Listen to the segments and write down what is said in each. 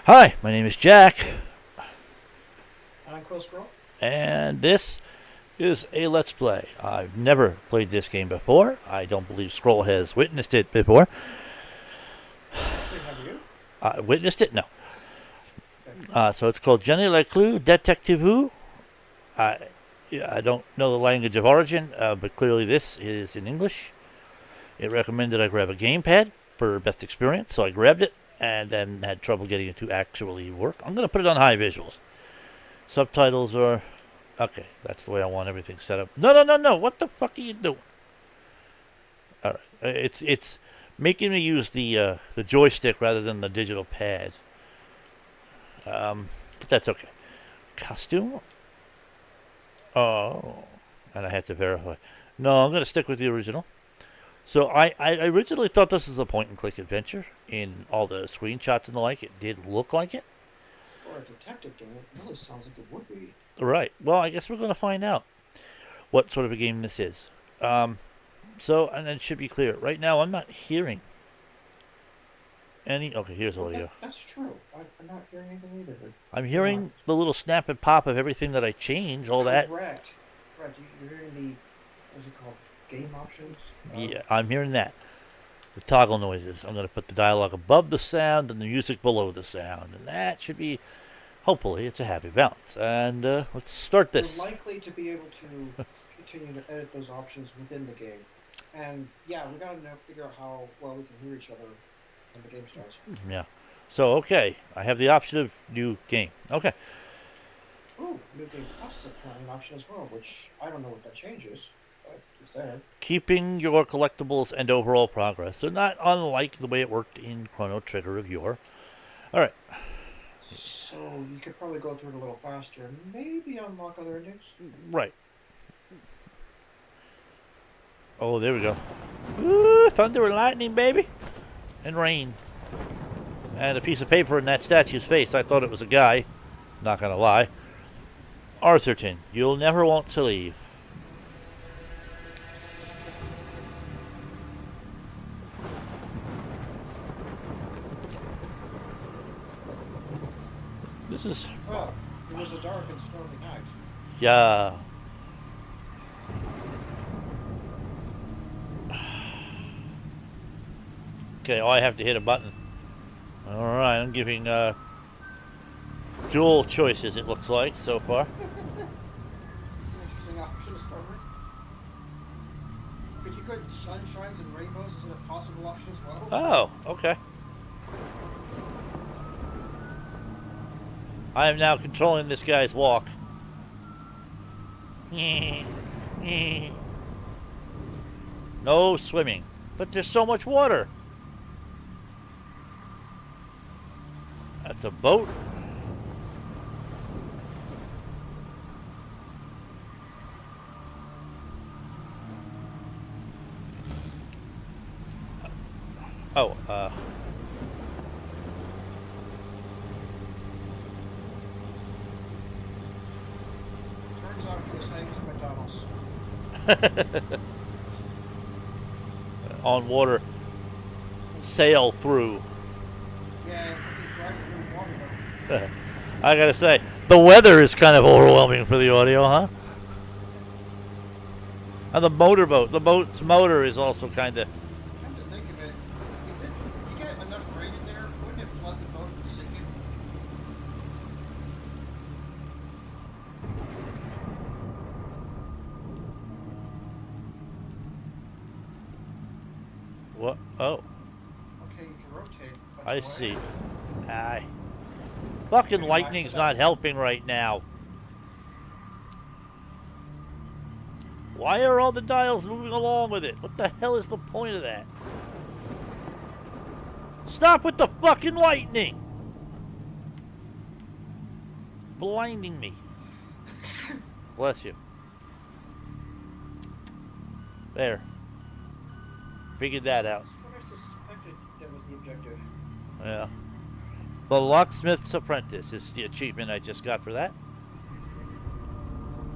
Hi, my name is Jack, And I'm Close Scroll. and this is a Let's Play. I've never played this game before. I don't believe Scroll has witnessed it before. Actually, have you? Witnessed it? No. Okay. So it's called Jenny LeClue Detective Who. I, I don't know the language of origin, but clearly this is in English. It recommended I grab a gamepad for best experience, so I grabbed it and then had trouble getting it to actually work. I'm going to put it on high visuals. Subtitles are okay. That's the way I want everything set up. No, no, no, no. What the fuck are you doing? All right. It's making me use the joystick rather than the digital pad. But that's okay. Costume. Oh, and I had to verify. No, I'm going to stick with the original. So I originally thought this was a point and click adventure. In all the screenshots and the like, it did look like it. For a detective game, it really sounds like it would be. Right. Well, I guess we're going to find out what sort of a game this is. So, and it should be clear. Right now, I'm not hearing any. Okay, here's Well, audio. that's true. I'm not hearing anything either. I'm Come on. hearing the little snap and pop of everything that I changed, all that. Correct. Correct. You're hearing the, what's it called? Game options? Yeah, I'm hearing that. The toggle noises. I'm going to put the dialogue above the sound and the music below the sound. And that should be, hopefully, it's a happy balance. And let's start You're this. likely to be able to continue to edit those options within the game. And yeah, we gotta figure out how well we can hear each other when the game starts. Yeah. So, okay. I have the option of new game. Okay. Ooh, new game plus is apparently an option as well, which I don't know what that changes, but it's there. Keeping your collectibles and overall progress. So, not unlike the way it worked in Chrono Trigger of yore. All right. So you could probably go through it a little faster and maybe unlock other endings. Right. Oh, there we go. Ooh, thunder and lightning, baby. And rain. And a piece of paper in that statue's face. I thought it was a guy. Not gonna lie. Arthurton, you'll never want to leave. This is. Well, it was a dark and stormy night. Yeah. Okay, oh, I have to hit a button. Alright, I'm giving dual choices, it looks like, so far. It's an interesting option to start with. Could you put sunshines and rainbows as a possible option as well? Oh, okay. I am now controlling this guy's walk. No swimming. But there's so much water. That's a boat. Oh, Turns out he was hanging to McDonald's. on water. Sail through. Yeah, it's a drive-through water though. I gotta say, the weather is kind of overwhelming for the audio, huh? And the motorboat. The boat's motor is also kind of. Come to think of it, if you get enough rain in there, wouldn't it flood the boat and sink it? What? Oh, Okay, you can rotate. But I what? see. Aye. Fucking Maybe lightning's not helping right now. Why are all the dials moving along with it? What the hell is the point of that? Stop with the fucking lightning! Blinding me. Bless you. There. Figured that out. That's what I suspected that was the objective. Yeah. The Locksmith's Apprentice is the achievement I just got for that.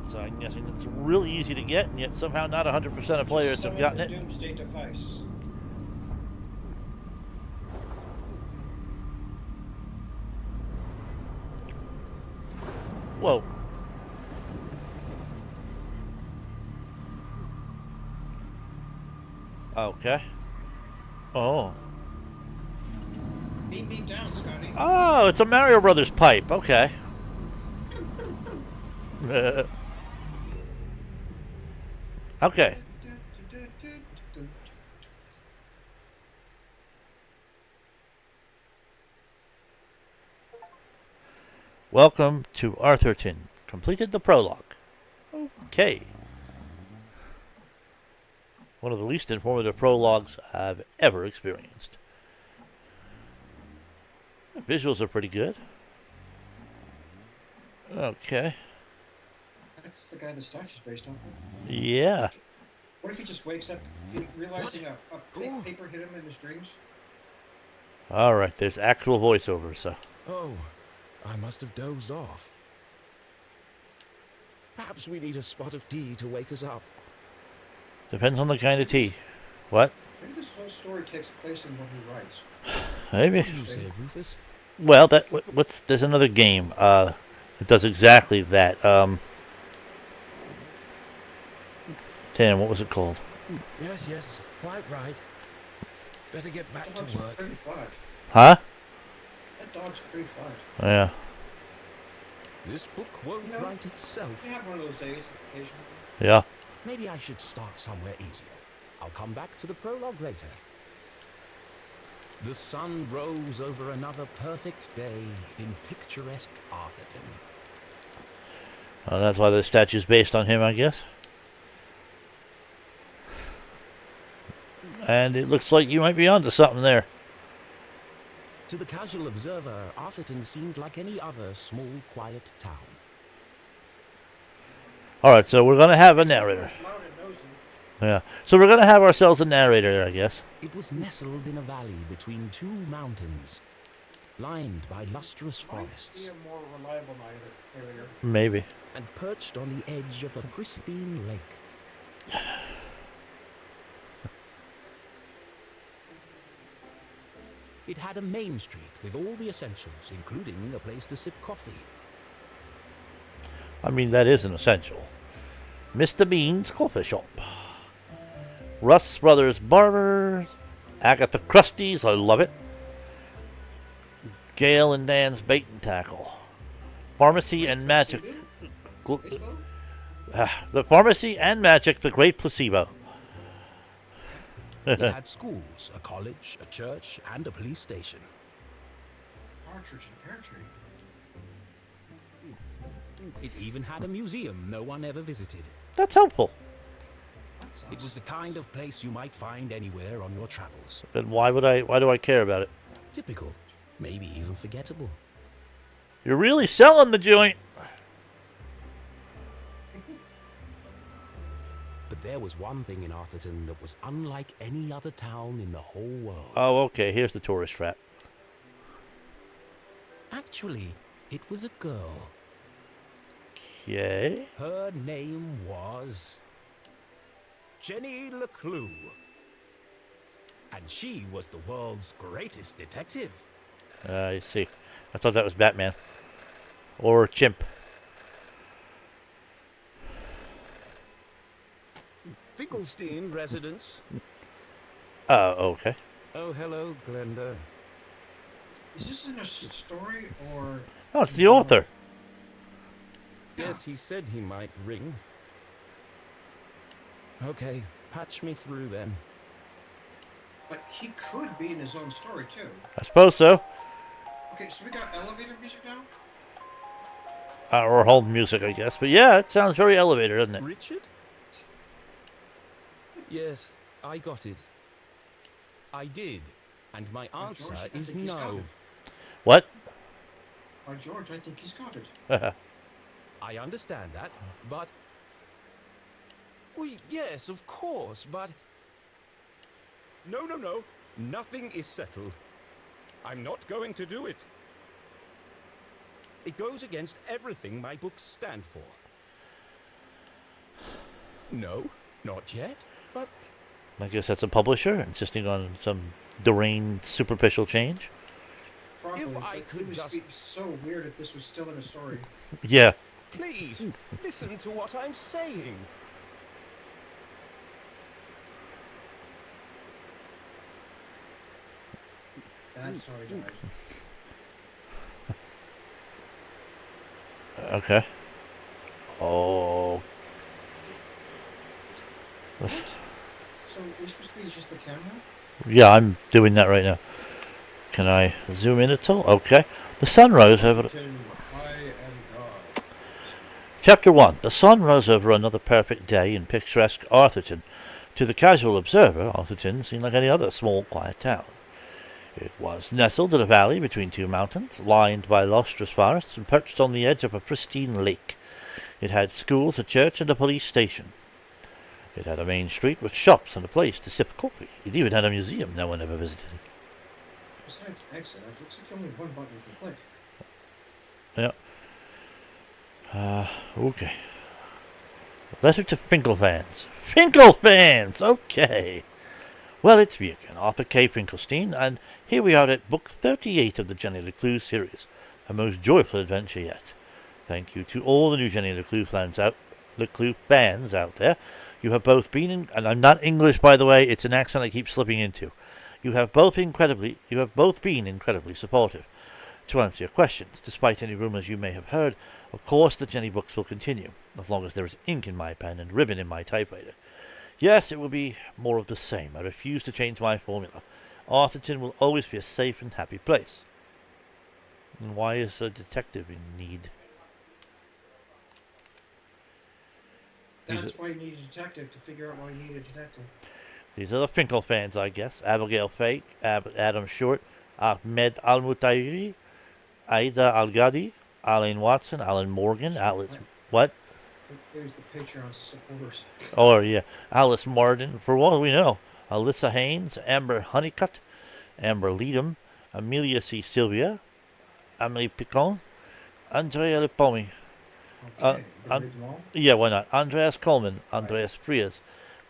So I'm guessing it's really easy to get, and yet somehow not 100% of players have gotten it. Doomsday device. Whoa. Okay. Oh. Beat me down, Scotty. Oh, it's a Mario Brothers pipe. Okay. Okay. Welcome to Arthurton. Completed the prologue. Okay. One of the least informative prologues I've ever experienced. The visuals are pretty good. Okay. That's the guy the statue's based off of. Yeah. What if he just wakes up realizing a paper hit him in his dreams? Alright, there's actual voiceover, so. Oh, I must have dozed off. Perhaps we need a spot of tea to wake us up. Depends on the kind of tea. What? Maybe this whole story takes place in what he writes. Maybe. What did you say, Rufus? Well, there's another game. It does exactly that. Damn, what was it called? Yes, quite right. Better get back That dog's to work. pretty flat. Huh? That dog's pretty flat. Yeah. This book won't write itself. We have one of those days occasionally. Yeah. Maybe I should start somewhere easier. I'll come back to the prologue later. The sun rose over another perfect day in picturesque Arthurton. Well, that's why the statue's based on him, I guess. And it looks like you might be onto something there. To the casual observer, Arthurton seemed like any other small, quiet town. Alright, so we're going to have a narrator. It's loud and nosy. Yeah. So we're going to have ourselves a narrator, I guess. It was nestled in a valley between two mountains, lined by lustrous Might forests, be a more reliable narrator. Maybe. and perched on the edge of a pristine lake. It had a main street with all the essentials, including a place to sip coffee. I mean, that is an essential. Mr. Bean's Coffee Shop. Russ Brothers Barber. Agatha Krusty's, I love it. Gail and Dan's Bait and Tackle. Pharmacy and Magic. The Pharmacy and Magic, the Great Placebo. It had schools, a college, a church, and a police station. Partridge and Pear Tree. It even had a museum no one ever visited. That's helpful. That sounds It was the kind of place you might find anywhere on your travels. Then why do I care about it? Typical, maybe even forgettable. You're really selling the joint. But there was one thing in Arthurton that was unlike any other town in the whole world. Oh, okay. Here's the tourist trap. Actually, it was a girl. Okay. Her name was Jenny LeClue. And she was the world's greatest detective. I see. I thought that was Batman. Or Chimp. Finkelstein residence. Oh, okay. Oh, hello, Glenda. Is this in a story or? Oh, it's the author. Yes, he said he might ring. Okay, patch me through then. But he could be in his own story too. I suppose so. Okay, so we got elevator music now. Or hold music, I guess. But yeah, it sounds very elevator, doesn't it? Richard? Yes, I got it. I did. And my By answer George, I is think he's got no. it. What? By George, I think he's got it. I understand that, but... Well, yes, of course, but... No. Nothing is settled. I'm not going to do it. It goes against everything my books stand for. No, not yet, but... I guess that's a publisher insisting on some deranged superficial change. Probably, If I but could it would just- be so weird if this was still in a story. Yeah, Please, listen to what I'm saying. That's how he died. Okay. Oh. What? So we're supposed to be just the camera? Yeah, I'm doing that right now. Can I zoom in at all? Okay. The sun rose over... Continue. I am God. Chapter 1. The sun rose over another perfect day in picturesque Arthurton. To the casual observer, Arthurton seemed like any other small, quiet town. It was nestled in a valley between two mountains, lined by lustrous forests, and perched on the edge of a pristine lake. It had schools, a church, and a police station. It had a main street with shops and a place to sip coffee. It even had a museum no one ever visited. Besides exit, it looks like only one button you can click. Okay. Letter to Finkelfans. Finkelfans! Okay. Well, it's me again, Arthur K. Finkelstein, and here we are at book 38 of the Jenny LeClue series, a most joyful adventure yet. Thank you to all the new Jenny LeClue fans out there. You have both been in, and I'm not English, by the way, it's an accent I keep slipping into. You have both been incredibly supportive. To answer your questions, despite any rumours you may have heard, of course the Jenny books will continue, as long as there is ink in my pen and ribbon in my typewriter. Yes, it will be more of the same. I refuse to change my formula. Arthurton will always be a safe and happy place. And why is a detective in need? That's why you need a detective, to figure out why you need a detective. These are the Finkel fans, I guess. Abigail Fake, Adam Short, Ahmed Al-Mutairi, Aida Al-Ghadi, Alan Watson, Alan Morgan, Alice... What? There's the Patreon supporters. Oh, yeah. Alice Martin, for what we know. Alyssa Haynes, Amber Honeycutt, Amber Leadham, Amelia C. Sylvia, Amelie Picon, Andrea Lipomi. Okay, read them all? Yeah, why not? Andreas Coleman, Andreas Frias,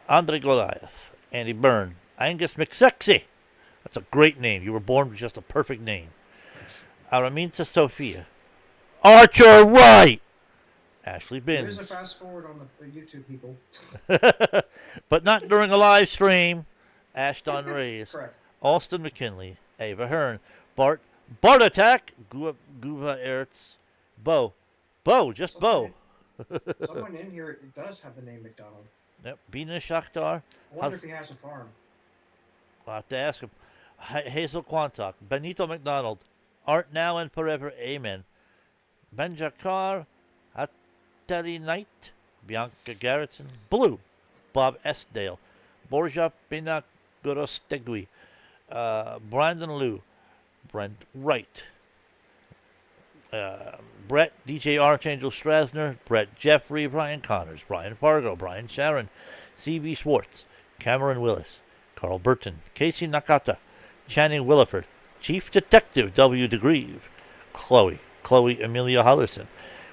Andre Goliath, Andy Byrne, Angus McSexy. That's a great name. You were born with just a perfect name. Araminta Sophia. Archer White! Ashley There Binns. is a fast forward on the YouTube people. But not during a live stream. Ashton Reyes. Correct. Austin McKinley. Ava Hearn. Bart Attack. Guva Ertz. Bo. Just Bo. Someone in here does have the name McDonald. Yep. Bina Shakhtar. I wonder if he has a farm. I'll have to ask him. Hazel Quantock. Benito McDonald. Art now and forever. Amen. Benjakar. Ateli Knight. Bianca Garrettson. Blue. Bob Esdale. Borja Pinagorostegui. Brandon Liu. Brent Wright. Brett, DJ Archangel Strasner, Brett Jeffrey, Brian Connors, Brian Fargo, Brian Sharon, C.B. Schwartz, Cameron Willis, Carl Burton, Casey Nakata, Channing Williford, Chief Detective W. DeGrieve, Chloe Amelia Hollerson,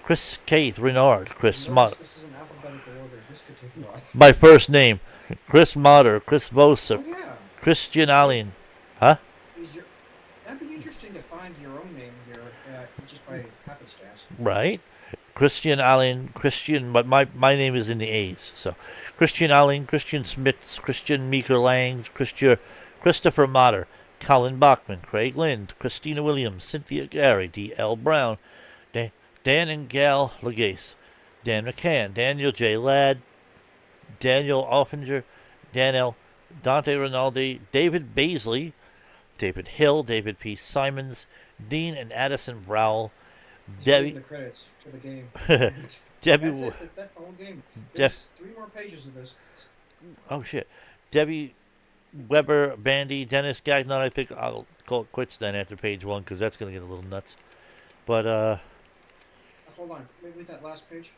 Chris Keith Renard, Chris Motter. This is in alphabetical order. This could take a while. My first name, Chris Motter, Chris Vosa, Oh, yeah. Christian Allen. Huh? That'd be interesting to find your own name here, just by happenstance. Right. Christian Allen, but my name is in the A's. So Christian Allen, Christian Smits, Christian Meeker Lang, Christopher Motter, Colin Bachman, Craig Lind, Christina Williams, Cynthia Gary, D.L. Brown, Dan and Gal Legace, Dan McCann, Daniel J. Ladd, Daniel Offinger, Daniel, Dante Rinaldi, David Baisley, David Hill, David P. Simons, Dean and Addison Rowell, Debbie. The credits for the game. Debbie. That's it. That's the whole game. There's 3 more pages of this. Oh shit. Debbie Weber, Bandy, Dennis Gagnon. I think I'll call it quits then after page 1 because that's gonna get a little nuts. But Hold on. Wait, that last page.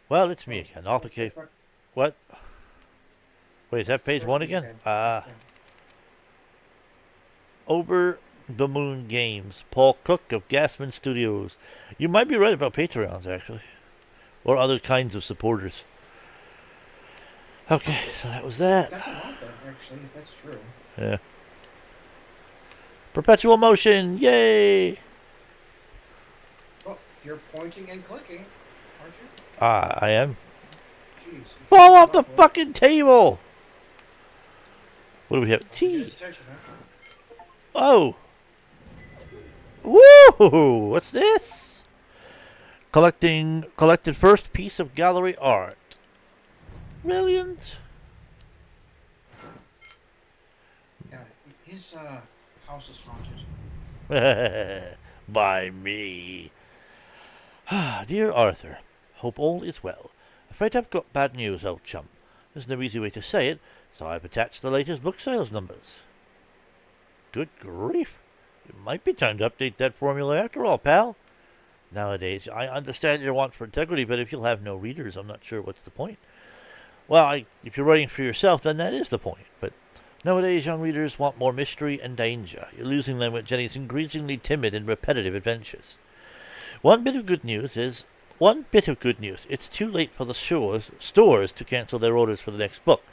well, it's me again. Arthur K. What? Wait, is that page 1 again? Over the Moon Games. Paul Cook of Gasman Studios. You might be right about Patreons, actually. Or other kinds of supporters. Okay, so that was that. That's a lot, though, actually, if that's true. Yeah. Perpetual motion! Yay! Well, You're pointing and clicking, aren't you? I am. Jeez. You should Fall keep off the up, boy. fucking table! What do we have? Hope you get Tea. his attention, huh? Oh! Woo! What's this? Collected first piece of gallery art. Brilliant. Yeah, his house is haunted. By me. Dear Arthur, hope all is well. Afraid I've got bad news, old chum. There's no easy way to say it, so I've attached the latest book sales numbers. Good grief. It might be time to update that formula after all, pal. Nowadays, I understand your want for integrity, but if you'll have no readers, I'm not sure what's the point. Well, if you're writing for yourself, then that is the point. But nowadays, young readers want more mystery and danger. You're losing them with Jenny's increasingly timid and repetitive adventures. One bit of good news, it's too late for the stores to cancel their orders for the next book.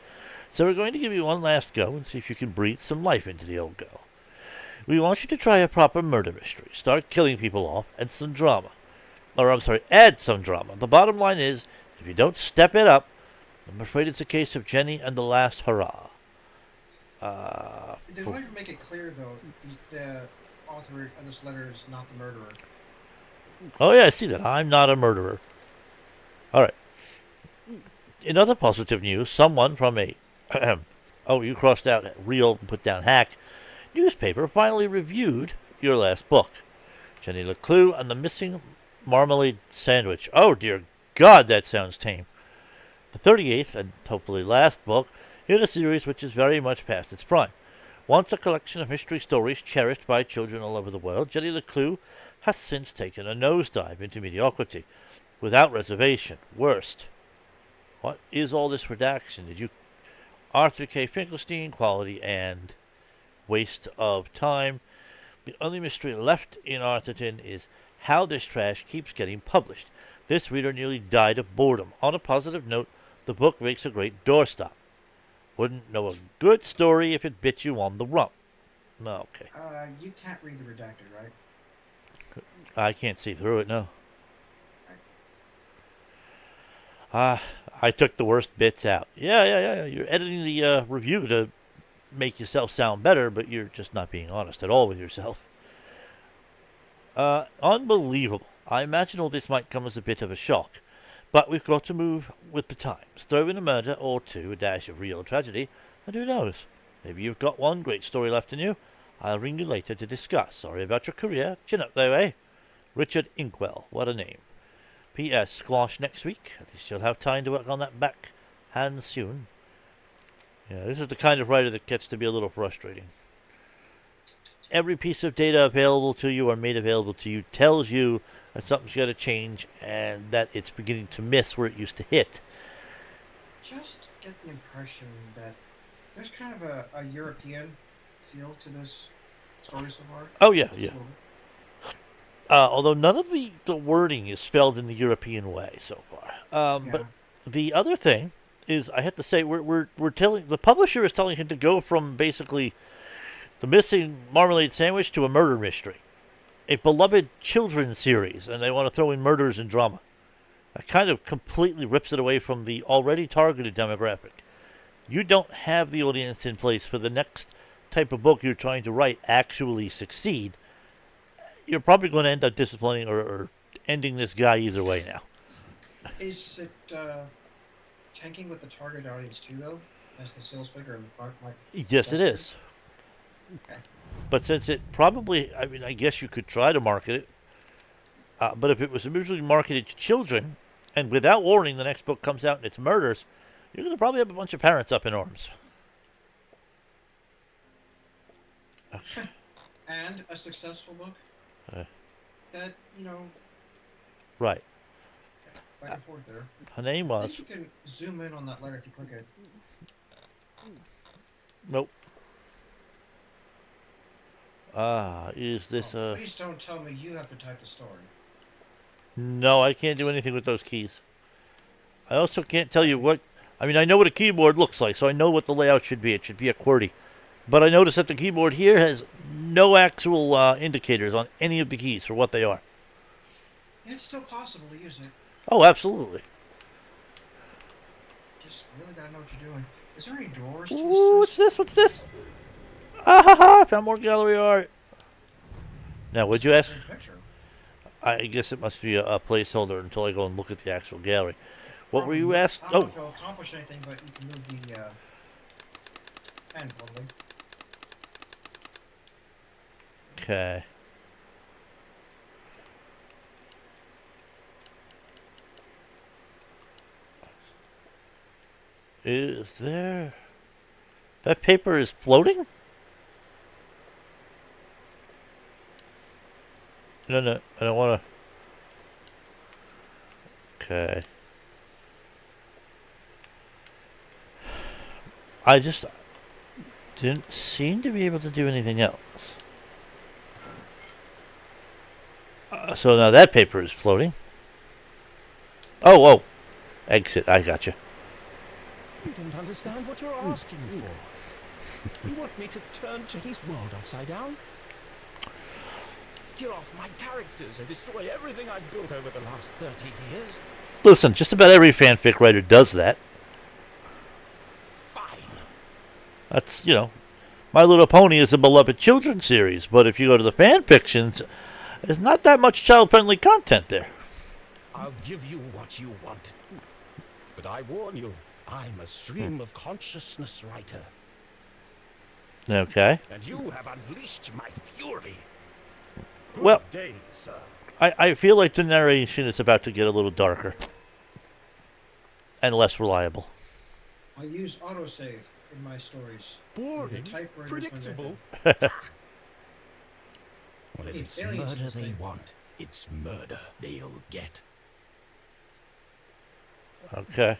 So we're going to give you one last go and see if you can breathe some life into the old girl. We want you to try a proper murder mystery. Start killing people off and some drama. Add some drama. The bottom line is, if you don't step it up, I'm afraid it's a case of Jenny and the last hurrah. They want to make it clear, though, the author of this letter is not the murderer. Oh yeah, I see that. I'm not a murderer. Alright. In other positive news, someone from a oh, you crossed out real and put down hack newspaper finally reviewed your last book. Jenny LeClue and the Missing Marmalade Sandwich. Oh dear God, that sounds tame. The 38th and hopefully last book in a series which is very much past its prime. Once a collection of mystery stories cherished by children all over the world, Jenny LeClue has since taken a nosedive into mediocrity. Without reservation. Worst. What is all this redaction? Did you... Arthur K. Finkelstein, quality and waste of time. The only mystery left in Arthurton is how this trash keeps getting published. This reader nearly died of boredom. On a positive note, the book makes a great doorstop. Wouldn't know a good story if it bit you on the rump. No, okay. You can't read the redacted, right? I can't see through it, no. I took the worst bits out. Yeah. You're editing the review to make yourself sound better, but you're just not being honest at all with yourself. Unbelievable. I imagine all this might come as a bit of a shock. But we've got to move with the times. Throw in a murder or two, a dash of real tragedy, and who knows? Maybe you've got one great story left in you. I'll ring you later to discuss. Sorry about your career. Chin up though, eh? Richard Inkwell. What a name. P.S. Squash next week. At least you'll have time to work on that backhand soon. Yeah, this is the kind of writer that gets to be a little frustrating. Every piece of data available to you or made available to you tells you that something's got to change and that it's beginning to miss where it used to hit. Just get the impression that there's kind of a European feel to this story so far. Oh, yeah. Although none of the wording is spelled in the European way so far. But the other thing is, I have to say, we're telling the publisher is telling him to go from basically the Missing Marmalade Sandwich to a murder mystery, a beloved children's series, and they want to throw in murders and drama. That kind of completely rips it away from the already targeted demographic. You don't have the audience in place for the next type of book you're trying to write actually succeed. You're probably going to end up disciplining or ending this guy either way now. Is it tanking with the target audience too, though? As the sales figure in the front? Yes, it is. Okay. But since it probably, I guess you could try to market it. But if it was originally marketed to children, and without warning the next book comes out and it's murders, you're going to probably have a bunch of parents up in arms. Okay. And a successful book? That, Right. back and forth there. Her name I was... think you can zoom in on that letter if you click it. Nope. Is this Please don't tell me you have to type the story. No, I can't do anything with those keys. I also can't tell you what... I know what a keyboard looks like, so I know what the layout should be. It should be a QWERTY. But I notice that the keyboard here has no actual indicators on any of the keys for what they are. It's still possible to use it. Oh, absolutely. Just really gotta know what you're doing. Is there any doors to Ooh, what's this? this? What's this? Ah ha ha! Found more gallery art. Now, would you The ask? same picture. I guess it must be a placeholder until I go and look at the actual gallery. What were Probably you move. asked? I don't know Oh, if it'll accomplish anything, but you can move the pen probably. okay. Is there? That paper is floating? No, no, I don't want to. Okay. I just didn't seem to be able to do anything else. So now that paper is floating. Oh, oh. Exit. I gotcha. You don't understand what you're asking for. You want me to turn Jenny's world upside down? Kill off my characters and destroy everything I've built over the last 30 years? Listen, just about every fanfic writer does that. Fine. That's, My Little Pony is a beloved children's series, but if you go to the fan fictions, there's not that much child-friendly content there. I'll give you what you want. But I warn you, I'm a stream of consciousness writer. Okay. And you have unleashed my fury. Good Well, day, sir. I feel like the narration is about to get a little darker. And less reliable. I use autosave in my stories. Boring, Typewriters predictable. when Well, if Hey, it's aliens murder this they thing. want, it's murder they'll get. Okay.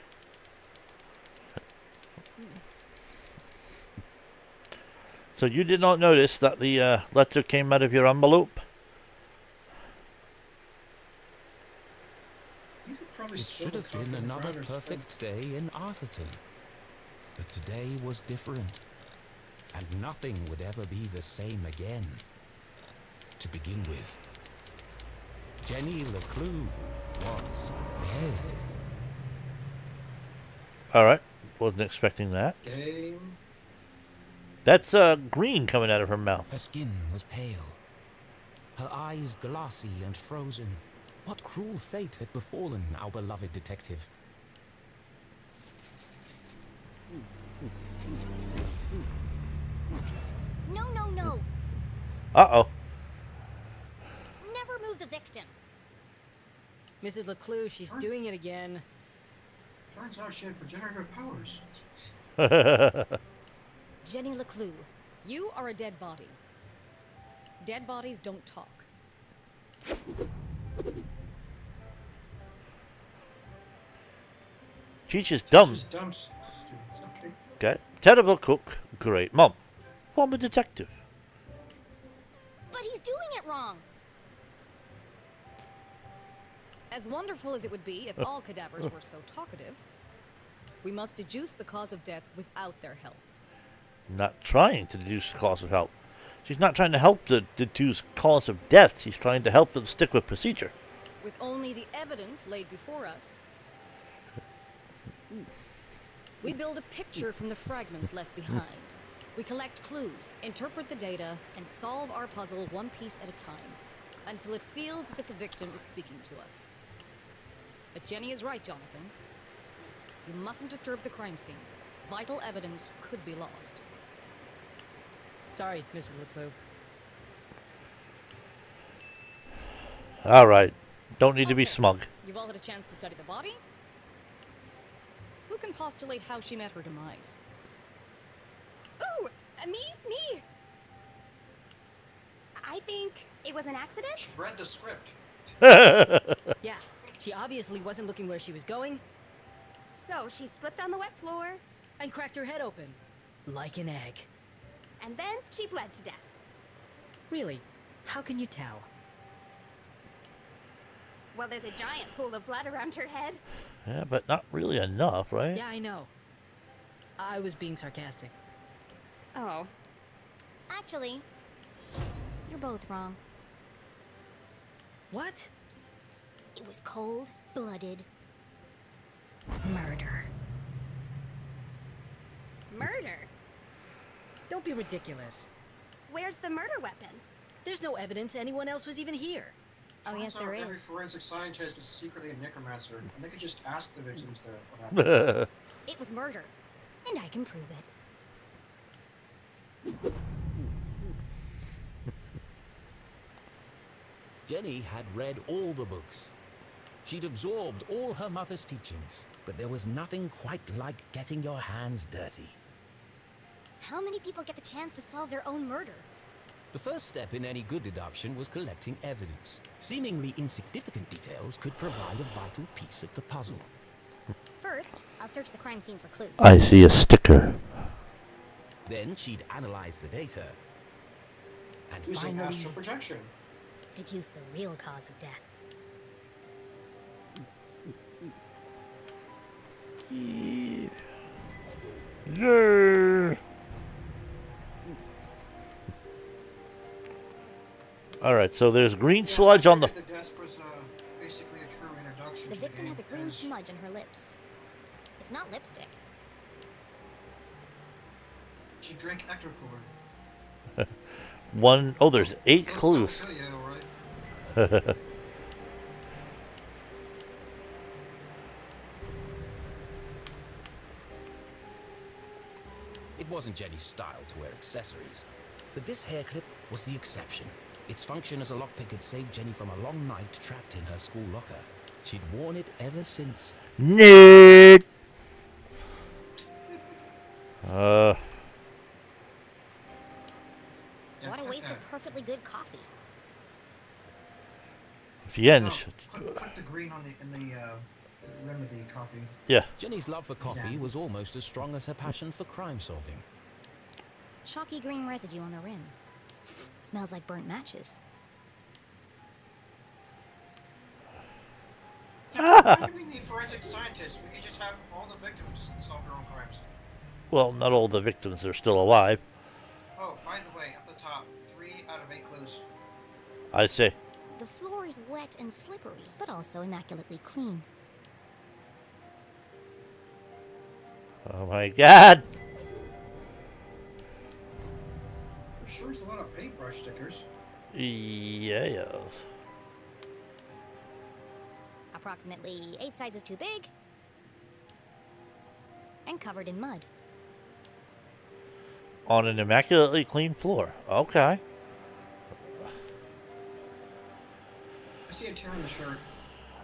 So you did not notice that the letter came out of your envelope? You could probably It spill should the have coffee been on the another ground or perfect day in Arthurton. But today was different. And nothing would ever be the same again. To begin with, Jenny LeClue was dead. Alright. Wasn't expecting that. Game. That's green coming out of her mouth. Her skin was pale. Her eyes glassy and frozen. What cruel fate had befallen our beloved detective? No, no, no. Uh-oh. Never move the victim. Mrs. LeClue, she's doing it again. Turns out she had progenitor powers. Jenny LeClue, you are a dead body. Dead bodies don't talk. Cheech dumb. Just dumb students. Okay. Okay. Terrible cook. Great mom. Former detective. But he's doing it wrong. As wonderful as it would be if all cadavers were so talkative, we must deduce the cause of death without their help. Not trying to deduce the cause of help. She's not trying to help the deduce cause of death. She's trying to help them stick with procedure. With only the evidence laid before us, we build a picture from the fragments left behind. We collect clues, interpret the data, and solve our puzzle one piece at a time, until it feels as if the victim is speaking to us. But Jenny is right, Jonathan. You mustn't disturb the crime scene. Vital evidence could be lost. Sorry, Mrs. LeClue. Alright. Don't need to be Okay. smug. You've all had a chance to study the body? Who can postulate how she met her demise? Ooh, me? I think it was an accident. Read the script. Yeah, she obviously wasn't looking where she was going So she slipped on the wet floor, and cracked her head open. Like an egg. and then she bled to death. Really? How can you tell? Well, there's a giant pool of blood around her head. Yeah, but not really enough, right? Yeah, I know. I was being sarcastic. Oh. Actually, you're both wrong. What? It was cold-blooded murder. Murder? Don't be ridiculous. Where's the murder weapon? There's no evidence anyone else was even here. Oh, yes, Turns there out Every is. forensic scientist is secretly a necromancer, and they could just ask the victims there what happened. It was murder, and I can prove it. Jenny had read all the books. She'd absorbed all her mother's teachings, but there was nothing quite like getting your hands dirty. How many people get the chance to solve their own murder? The first step in any good deduction was collecting evidence. Seemingly insignificant details could provide a vital piece of the puzzle. First, I'll search the crime scene for clues. I see a sticker. Then she'd analyze the data. And Using finally, astral projection. Deduce the real cause of death. Yeah. All right, so there's green sludge on the. The desk was basically a true introduction The to victim game, has a green and smudge on her lips. It's not lipstick. She drank Ectopor. One, oh, there's 8 clues. That'll kill you, all right? it wasn't Jenny's style to wear accessories. But this hair clip was the exception. Its function as a lockpick had saved Jenny from a long night trapped in her school locker. She'd worn it ever since. Nerd. Yeah, What a click waste that. of perfectly good coffee. Vienna. Click the green on the in the rim of the coffee. Yeah. Jenny's love for coffee Yeah. was almost as strong as her passion for crime solving. Chalky green residue on the rim. Smells like burnt matches. Why do we need forensic scientists? We could just have all the victims solve their own crimes. Well, not all the victims are still alive. Oh, by the way, up the top, 3 out of 8 clues. I say. The floor is wet and slippery, but also immaculately clean. Oh my God. There sure is a lot of paintbrush stickers. Yeah. Approximately 8 sizes too big. And covered in mud. On an immaculately clean floor. Okay. I see a tear in the shirt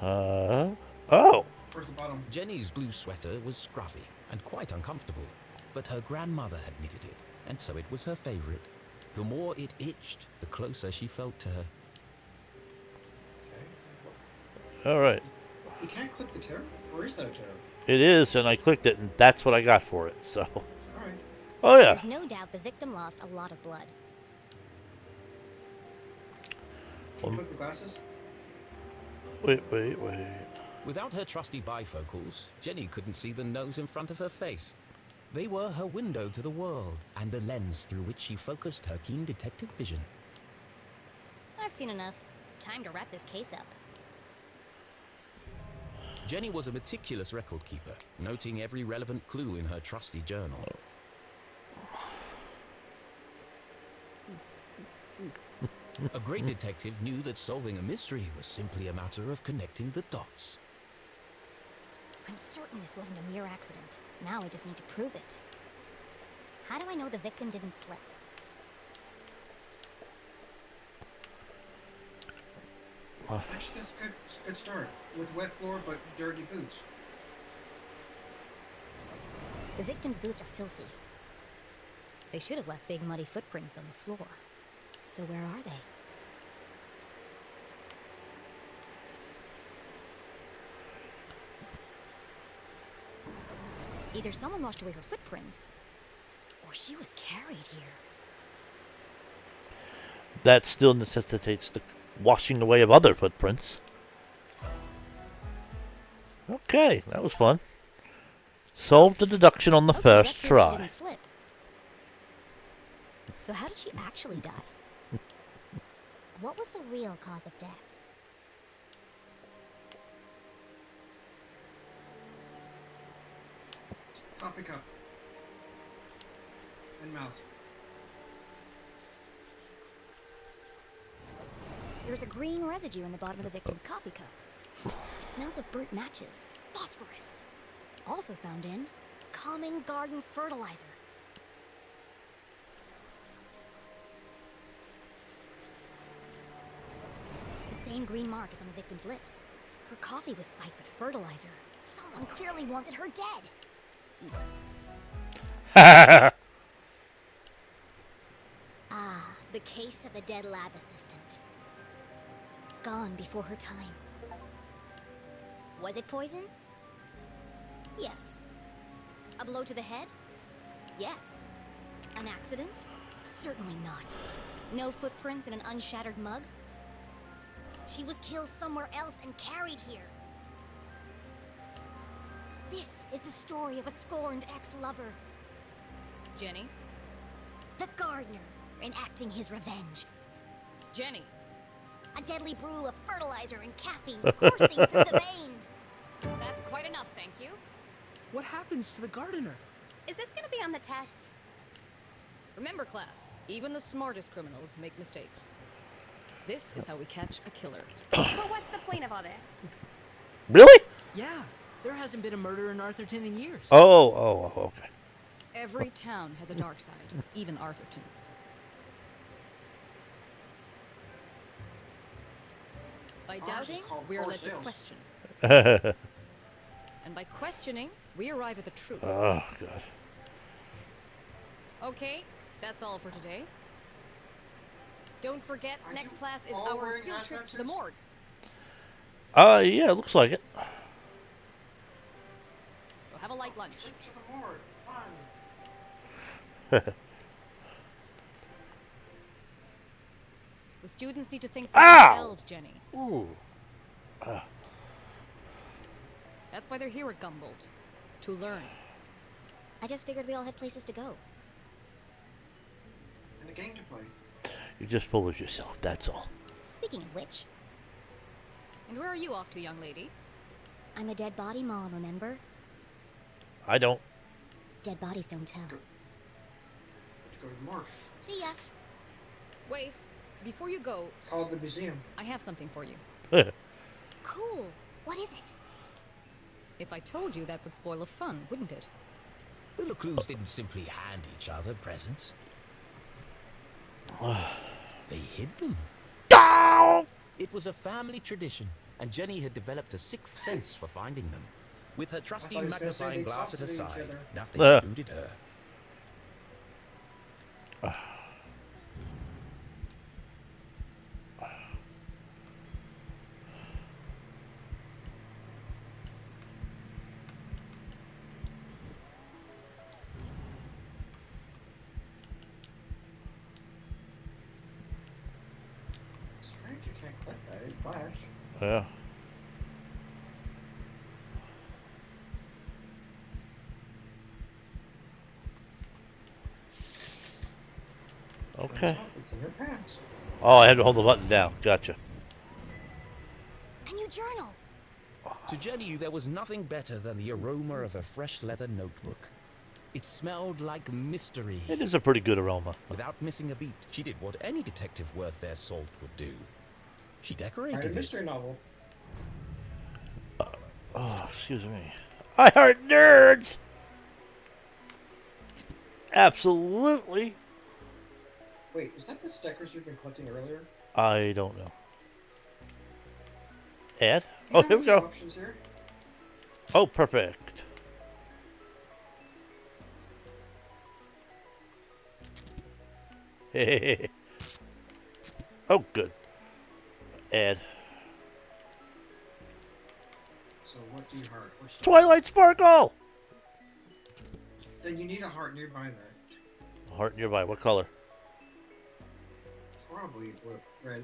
Oh. towards the bottom. Jenny's blue sweater was scruffy and quite uncomfortable, but her grandmother had knitted it, and so it was her favorite. The more it itched, the closer she felt to her. Okay. All right. You can't click the tear? Or is that a tear? It is, and I clicked it, and that's what I got for it. So. Alright. Oh yeah. There's no doubt the victim lost a lot of blood. Can you click the glasses? Wait. Without her trusty bifocals, Jenny couldn't see the nose in front of her face. They were her window to the world, and the lens through which she focused her keen detective vision. I've seen enough. Time to wrap this case up. Jenny was a meticulous record keeper, noting every relevant clue in her trusty journal. A great detective knew that solving a mystery was simply a matter of connecting the dots. I'm certain this wasn't a mere accident. Now I just need to prove it. How do I know the victim didn't slip? Actually, that's a good start. With wet floor but dirty boots. The victim's boots are filthy. They should have left big muddy footprints on the floor. So where are they? Either someone washed away her footprints, or she was carried here. That still necessitates the washing away of other footprints. Okay, that was fun. Solved the deduction on the Okay, first that proves she try. didn't slip. So how did she actually die? What was the real cause of death? coffee cup. And mouth. There's a green residue in the bottom of the victim's coffee cup. It smells of burnt matches, phosphorus. Also found in common garden fertilizer. The same green mark is on the victim's lips. Her coffee was spiked with fertilizer. Someone clearly wanted her dead. Ah, the case of the dead lab assistant. Gone before her time. Was it poison? Yes. A blow to the head? Yes. An accident? Certainly not. No footprints in an unshattered mug? She was killed somewhere else and carried here. This is the story of a scorned ex-lover. Jenny? The gardener enacting his revenge. Jenny? A deadly brew of fertilizer and caffeine coursing through the veins. That's quite enough, thank you. What happens to the gardener? Is this gonna be on the test? Remember, class, even the smartest criminals make mistakes. This is how we catch a killer. But what's the point of all this? Really? Yeah, there hasn't been a murder in Arthurton in years. Oh, okay. Every town has a dark side, even Arthurton. By Ours is doubting, called we are for led to sales. question. Oh, And by questioning, we arrive at the truth. God. Okay, that's all for today. Don't forget, Are next you class is all our wearing field trip to the hazmat morgue. Yeah, looks like it. So have a light lunch. Trip to the morgue. Fun. The students need to think for Ow! themselves, Jenny. Ooh. That's why they're here at Gumboldt. To learn. I just figured we all had places to go. And a game to play. You're just full of yourself, that's all. Speaking of which. And where are you off to, young lady? I'm a dead body mom, remember? I don't. Dead bodies don't tell. To go to the morgue. See ya. Wait, before you go, Called the museum. I have something for you. Cool. What is it? If I told you, that would spoil the fun, wouldn't it? The LeClues didn't simply hand each other presents. They hid them. It was a family tradition, and Jenny had developed a sixth sense for finding them. With her trusty thought he was gonna say magnifying they glass at her talked to each side, other. nothing eluded her. Strange you can't click that. It flashed. Yeah. Okay. It's in your pants. Oh, I had to hold the button down. Gotcha. A new journal. To Jenny, there was nothing better than the aroma of a fresh leather notebook. It smelled like mystery. It is a pretty good aroma. Without missing a beat, she did what any detective worth their salt would do. She Write a decorated it. mystery novel. Oh, excuse me. I heart nerds! Absolutely. Wait, is that the stickers you've been collecting earlier? I don't know. Add? You Oh, have here a we few go. Options here. Oh, perfect. Oh, good. Add. So what do you heart? Which stuff? Twilight Sparkle! Then you need a heart nearby that. Heart nearby. What color? Probably red.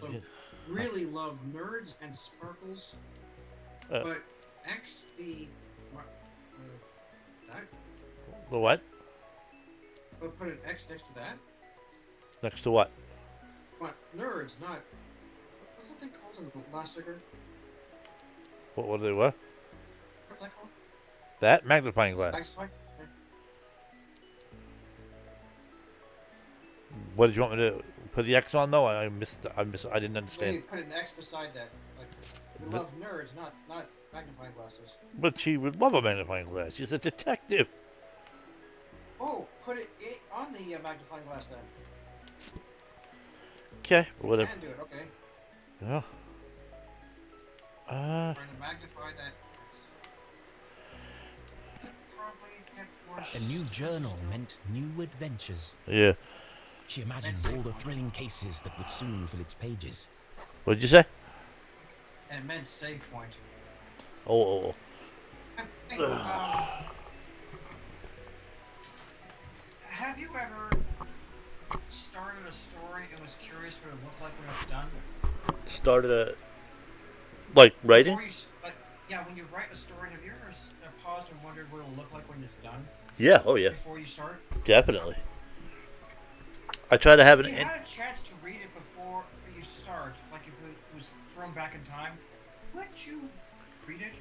So, really love nerds and sparkles, Uh. but X the what? That. The what? But put an X next to that. Next to what? What nerds? Not. What's What's that thing called in the last sticker? What are they, what? What's that called? That? Magnifying glass. Magnify? Okay. What did you want me to put the X on, though? I didn't When understand. you put an X beside that, like, we love nerds, not magnifying glasses. But she would love a magnifying glass. She's a detective. Oh, put it on the magnifying glass then. Okay, You whatever. can do it, okay. Yeah. Trying to magnify that X. Probably get more. A new journal meant new adventures. Yeah. She imagined all the thrilling cases that would soon fill its pages. What did you say? And it meant save point. Oh. Hey, have you ever started a story and was curious what it looked like when it was done? Started like writing? Yeah, when you write a story, have you ever paused and wondered what it will look like when it's done? Yeah. Oh yeah. Before you start? Definitely. I try to have If an. you had a chance to read it before you start, like if it was thrown back in time, would you read it?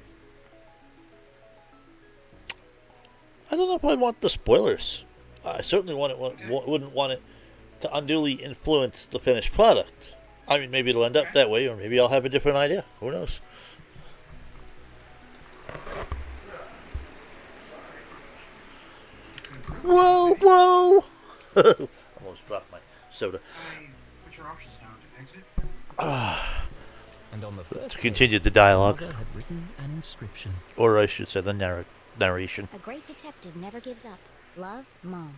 I don't know if I want the spoilers. I certainly wouldn't want it to unduly influence the finished product. I mean, maybe it'll end up that way, or maybe I'll have a different idea. Who knows? Whoa! Almost dropped my soda. What's your options now? To exit? And on the first To continue the dialogue, mother had written an inscription. or I should say the narration. A great detective never gives up. Love, Mom.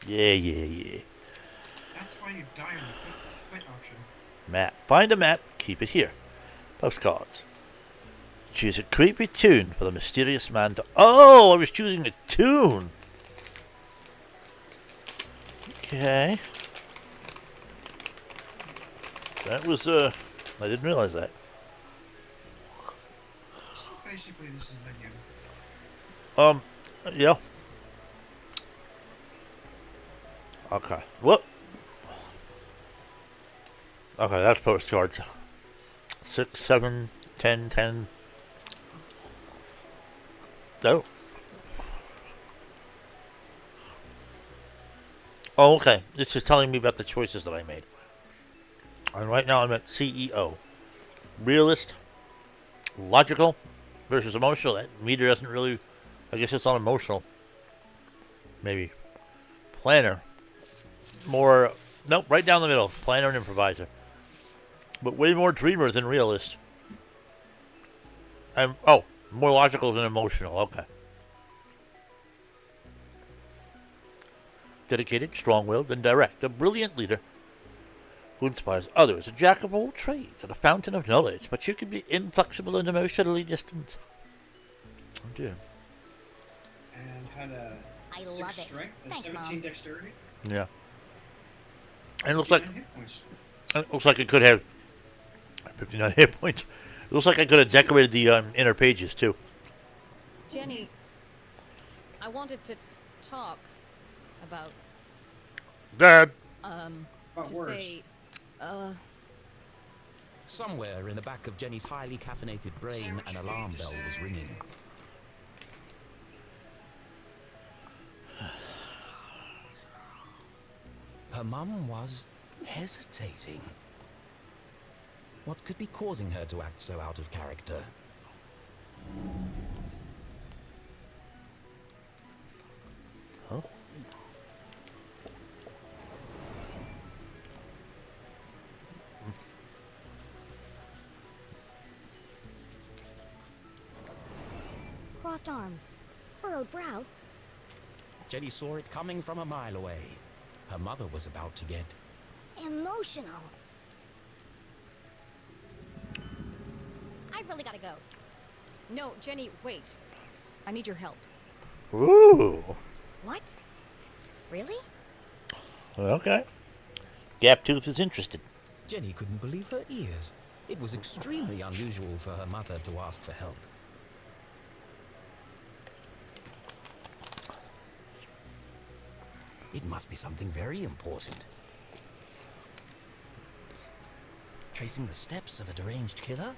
Yeah. That's why you die on the quit option. Map. Find a map. Keep it here. Postcards. Choose a creepy tune for the mysterious man to... Oh, I was choosing a tune. Okay. That was, I didn't realize that. So basically, this is menu. Yeah. Okay. Whoop. Okay, that's postcards. 6, 7, 10, 10. No. Oh, okay. This is telling me about the choices that I made. And right now I'm at CEO. Realist, logical versus emotional. That meter doesn't really... I guess it's on emotional. Maybe. Planner. More... Nope, right down the middle. Planner and improviser. But way more dreamer than realist. And, oh, more logical than emotional. Okay. Dedicated, strong-willed, and direct. A brilliant leader who inspires others. A jack of all trades and a fountain of knowledge. But you can be inflexible and emotionally distant. Oh, dear. And had a I 6 love it. strength and Thanks, 17 Mom. dexterity. Yeah. And it looks like... 59 hit points. It looks like it could have 59 hit points. It looks like I could have decorated the inner pages, too. Jenny, I wanted to talk about, Dad! About to words. say, Somewhere in the back of Jenny's highly caffeinated brain, an alarm bell was ringing. Her mum was hesitating. What could be causing her to act so out of character? Huh? Crossed arms. Furrowed brow. Jenny saw it coming from a mile away. Her mother was about to get... Emotional. I've really gotta go. no, Jenny, wait. I need your help. Ooh. What? Really? Okay. Gaptooth is interested. Jenny couldn't believe her ears. It was extremely unusual for her mother to ask for help. It must be something very important. tracing the steps of a deranged killer?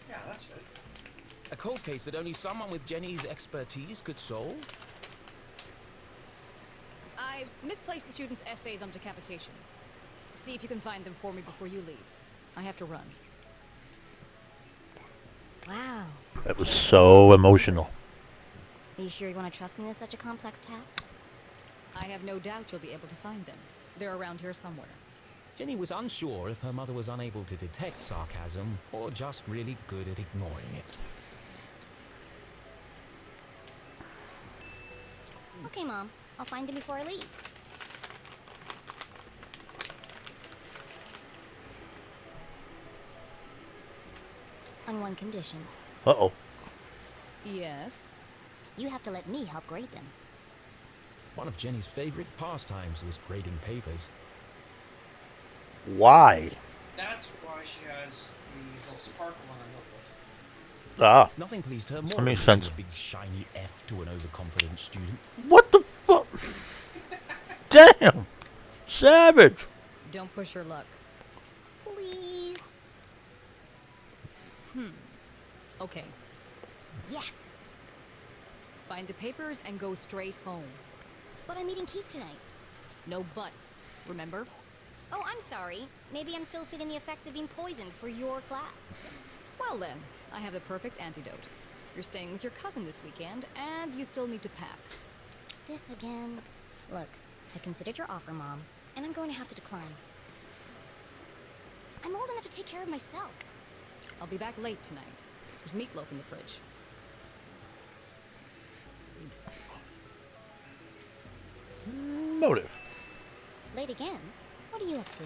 Yeah, that's it. A cold case that only someone with Jenny's expertise could solve? I misplaced the students' essays on decapitation. See if you can find them for me before you leave. I have to run. Wow. That was so emotional. Are you sure you want to trust me with such a complex task? I have no doubt you'll be able to find them. They're around here somewhere. Jenny was unsure if her mother was unable to detect sarcasm or just really good at ignoring it. Okay, Mom. I'll find them before I leave. On one condition. Uh-oh. Yes? You have to let me help grade them. One of Jenny's favorite pastimes was grading papers. Why? That's why she has the little sparkle on her notebook. Ah. Nothing pleased her more That than makes giving sense. a big shiny F to an overconfident student. What the fuck? Damn! Savage! Don't push your luck. Please. Okay. Yes. Find the papers and go straight home. But I'm meeting Keith tonight. No buts, remember? Oh, I'm sorry. Maybe I'm still feeling the effects of being poisoned for your class. Well then, I have the perfect antidote. You're staying with your cousin this weekend, and you still need to pack. This again. Look, I considered your offer, Mom, and I'm going to have to decline. I'm old enough to take care of myself. I'll be back late tonight. There's meatloaf in the fridge. Motive. Late again? What are you up to?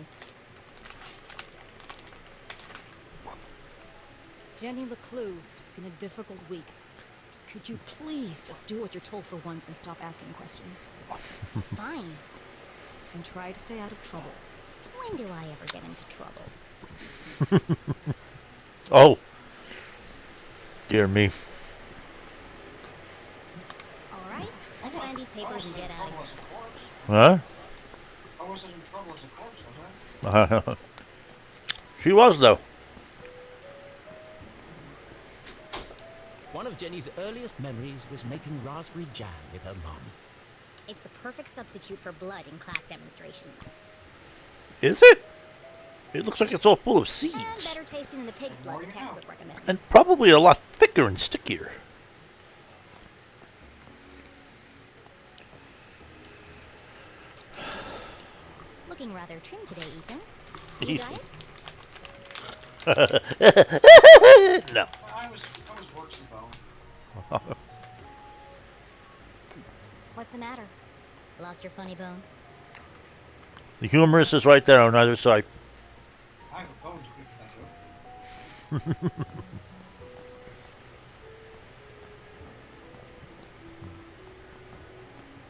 Jenny LeClue, it's been a difficult week. Could you please just do what you're told for once and stop asking questions? Fine. And try to stay out of trouble. When do I ever get into trouble? Oh. Dear me. All right, let's find these papers and get out of here. Huh? I wasn't in trouble as a corpse, was I? She was, though. One of Jenny's earliest memories was making raspberry jam with her mum. It's the perfect substitute for blood in class demonstrations. Is it? It looks like it's all full of And seeds. better tasting than the pig's blood the textbook recommends. And probably a lot thicker and stickier. Looking rather trim today, Ethan. You diet? No. I was worse than bone. What's the matter? Lost your funny bone? The humorous is right there on either side. I have a bone to pick with that joke.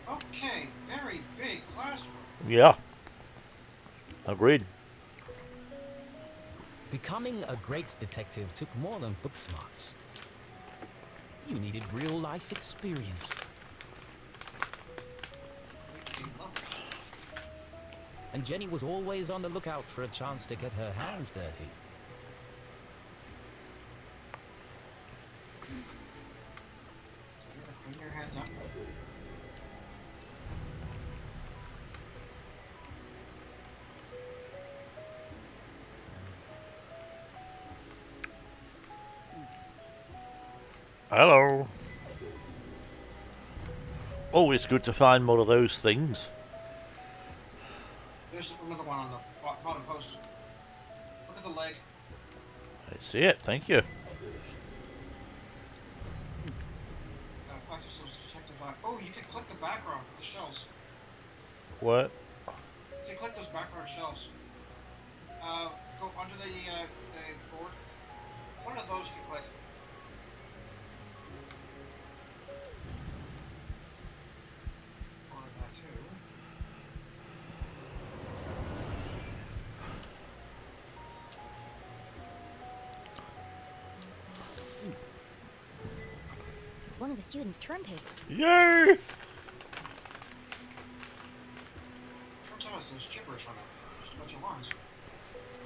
Okay, very big classroom. Yeah. Agreed. Becoming a great detective took more than book smarts. You needed real-life experience. And Jenny was always on the lookout for a chance to get her hands dirty. Clean your hands up. Hello. Always good to find one of those things. There's another one on the bottom post. Look at the leg. I see it. Thank you. Practice those detective eye. Oh, you can click the background of the shells. What? You can click those background shells. Go under the board. One of those you can click. Or that too. It's one of the students' term papers. Yay! Don't tell us there's gibberish on it. what you want.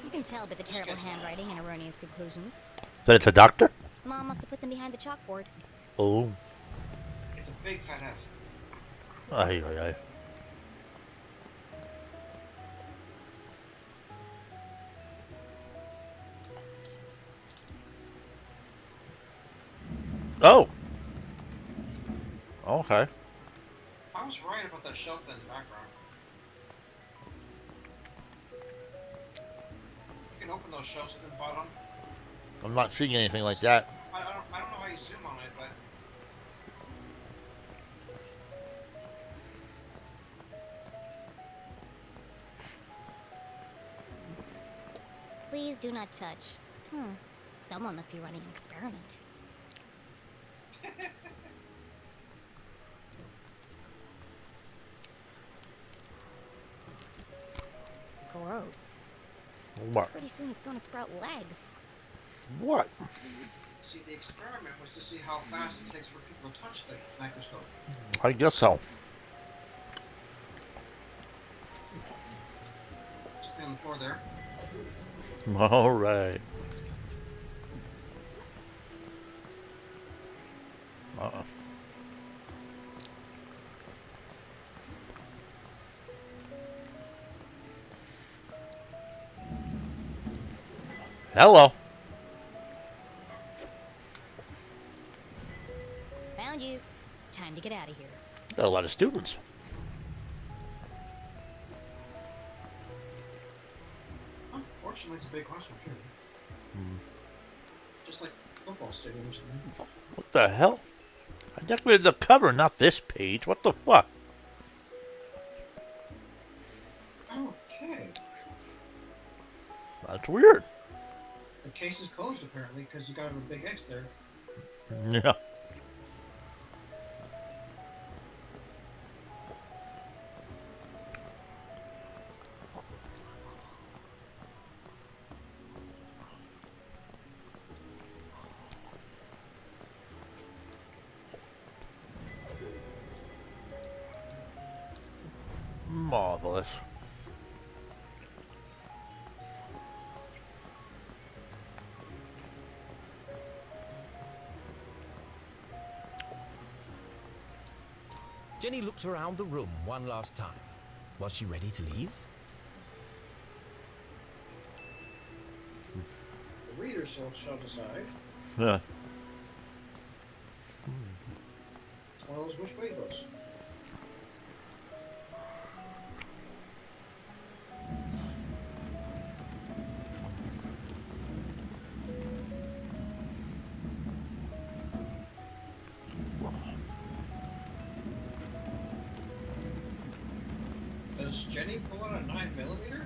You can tell by the Just terrible gets- handwriting and erroneous conclusions. But it's a doctor? Mom must have put them behind the chalkboard. Oh. It's a big fat F. Ay, ay, ay. Oh. Okay. I was right about that shelf in the background. You can open those shelves at the bottom. I'm not seeing anything like that. I don't know how you zoom on it, but Please do not touch. Someone must be running an experiment. Gross. What? Pretty soon it's gonna sprout legs. What? see, the experiment was to see how fast it takes for people to touch the microscope. I guess so. Something on the floor there. All right. Uh-uh. Hello. Found you. Time to get out of here. Got a lot of students. Unfortunately, it's a big classroom too. Just like football stadium or something. What the hell? I decorated the cover, not this page. What the fuck? Okay. That's weird. The case is closed apparently because you got a big X there. Yeah. Marvelous. Jenny looked around the room one last time. Was she ready to leave? The reader shall decide. Yeah. It's one of those which way goes. Does Jenny pull out a 9mm?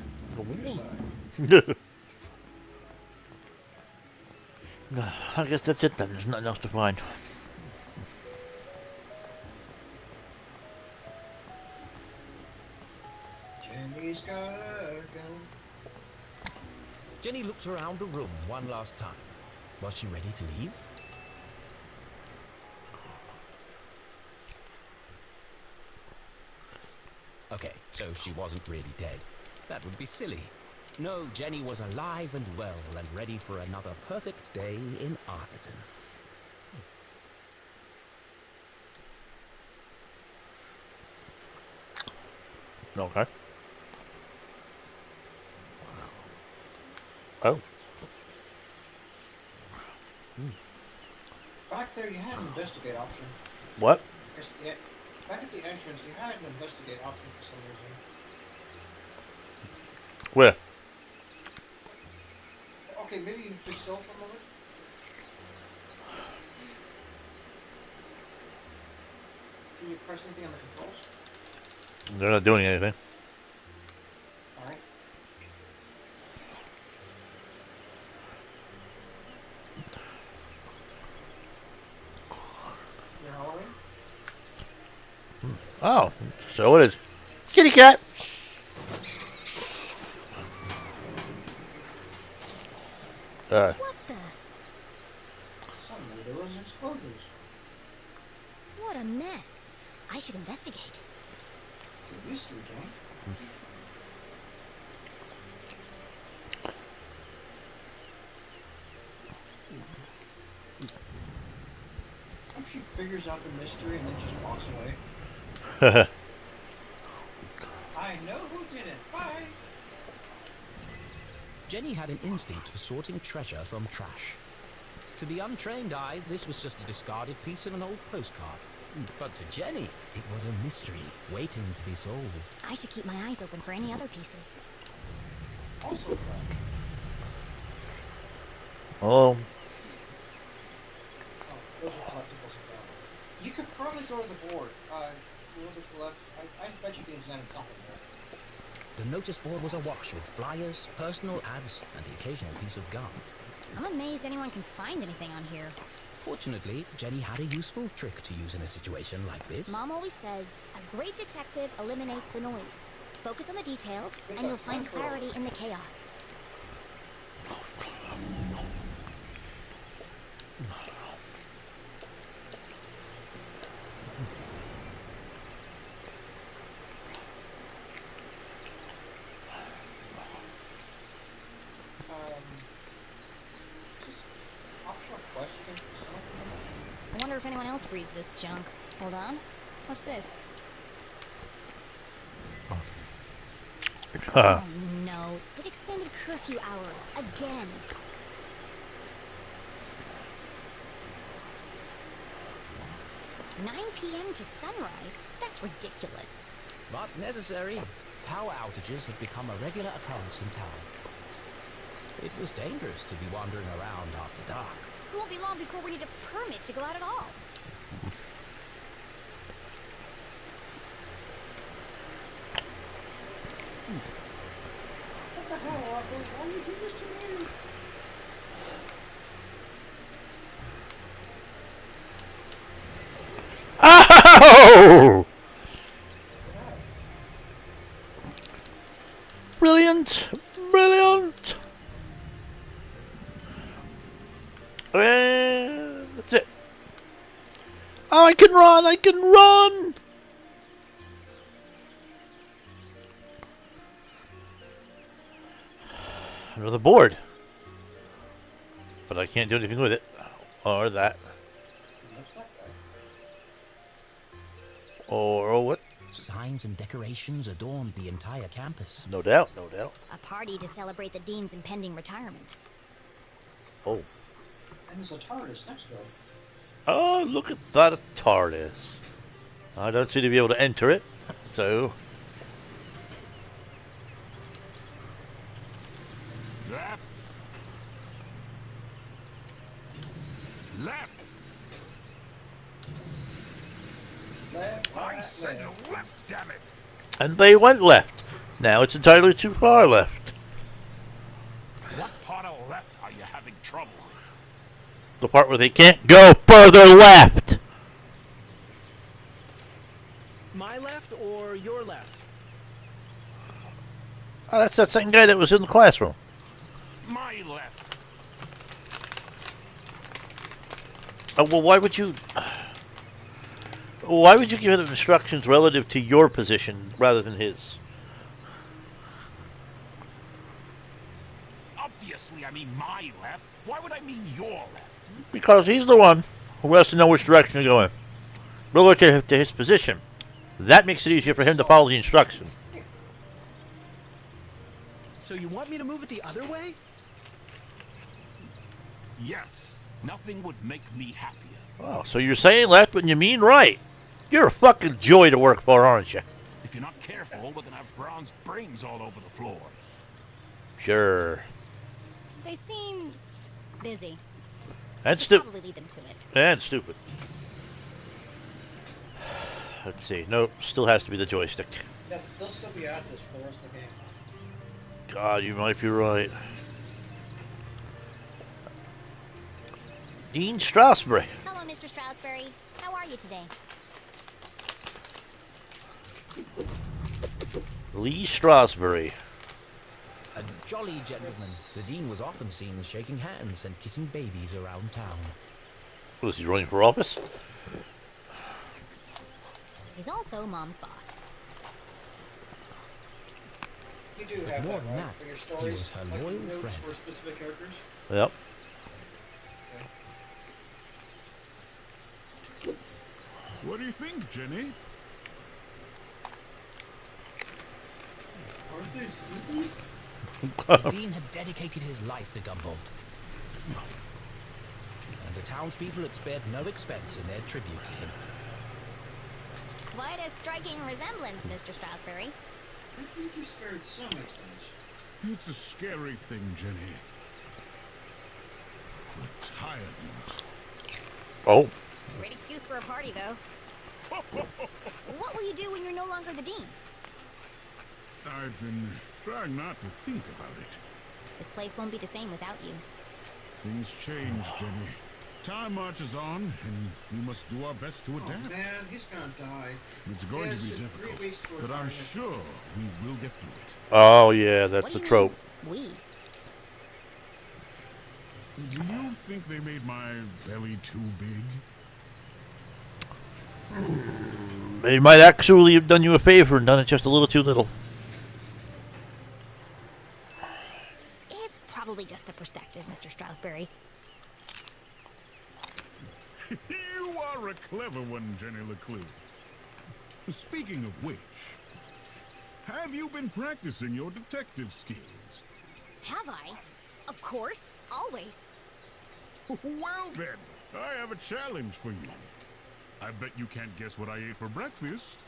I guess that's it then. There's nothing else to find. Jenny's got a gun. Jenny looked around the room one last time. Was she ready to leave? Okay, so she wasn't really dead. That would be silly. No, Jenny was alive and well and ready for another perfect day in Arthurton. Okay. Oh. Back there, you had an investigate option. What? Yeah, back at the entrance, you had an investigate option for some reason. Where? Okay, maybe you can fish still for a moment. Can you press anything on the controls? They're not doing anything. Alright. You're Halloween? Oh, so it is. Kitty cat. What the? Suddenly there was explosions. What a mess. I should investigate. It's a mystery game. if she figures out the mystery and then just walks away? I know who did it. Bye. Jenny had an instinct for sorting treasure from trash. To the untrained eye, this was just a discarded piece of an old postcard. But to Jenny, it was a mystery waiting to be solved. I should keep my eyes open for any other pieces. Also trash. Oh, Oh, those are collectibles as well. You could probably go to the board. A little bit to the left. I bet you can examine something there. The notice board was awash with flyers, personal ads, and the occasional piece of gum. I'm amazed anyone can find anything on here. Fortunately, Jenny had a useful trick to use in a situation like this. Mom always says, a great detective eliminates the noise. Focus on the details, and you'll find clarity in the chaos. Optional question. I wonder if anyone else reads this junk. Hold on. What's this? Oh no. It extended curfew hours. Again. "9 p.m. to sunrise? That's ridiculous." But necessary. Power outages had become a regular occurrence in town. It was dangerous to be wandering around after dark. It won't be long before we need a permit to go out at all. What the hell, Arthur? Why you do this to me? oh! Brilliant, brilliant. And that's it. Oh, I can run! I can run! Another board. But I can't do anything with it. Or that. That's that guy. Or what? Signs and decorations adorned the entire campus. No doubt, no doubt. A party to celebrate the dean's impending retirement. Oh. And there's a TARDIS next to him. Oh, look at that TARDIS. I don't seem to be able to enter it, so... Left. Left. Left, I right, said left. left, damn it. And they went left. Now it's entirely too far left. What part of left are you having trouble with? The part where they can't go further left. My left or your left? Oh, that's that same guy that was in the classroom. My left. Oh, well, why would you... Why would you give him instructions relative to your position rather than his? Obviously, I mean my left. Why would I mean your left? Because he's the one who has to know which direction to go in. Relative to his position. That makes it easier for him to follow the instruction. So you want me to move it the other way? Yes. Nothing would make me happier. Oh, so you're saying left when you mean right. You're a fucking joy to work for, aren't you? If you're not careful, we're gonna have bronze brains all over the floor. Sure. They seem busy. That's Should stupid. probably lead them to it. And stupid. Let's see. No, still has to be the joystick. Yeah, they'll still be at this for the rest of the game. God, you might be right. Dean Strasberry. Hello, Mr. Stroudsbury. How are you today? Lee Strasberry. A jolly gentleman, the dean was often seen shaking hands and kissing babies around town. Was he running for office? He's also Mom's boss. You do have more that, than right? that, For your he stories, was her like loyal notes friend. for specific characters. Yep. What do you think, Jenny? Aren't they stupid? The Dean had dedicated his life to Gumboldt. And the townspeople had spared no expense in their tribute to him. Quite a striking resemblance, Mr. Strasberry. I think you spared some expense. It's a scary thing, Jenny. The tiredness. Oh. Great excuse for a party, though. What will you do when you're no longer the dean? I've been trying not to think about it. This place won't be the same without you. Things change, Jenny. Time marches on, and we must do our best to Oh adapt. man, he's gonna die. It's going Yeah, to be it's just 3 difficult, weeks to but I'm retirement. sure we will get through it. Oh, yeah, that's What the do you trope. mean, we? Do you think they made my belly too big? They might actually have done you a favor and done it just a little too little. It's probably just the perspective, Mr. Strasberry. You are a clever one, Jenny LeClue. Speaking of which, have you been practicing your detective skills? Have I? Of course, always. Well then, I have a challenge for you. I bet you can't guess what I ate for breakfast.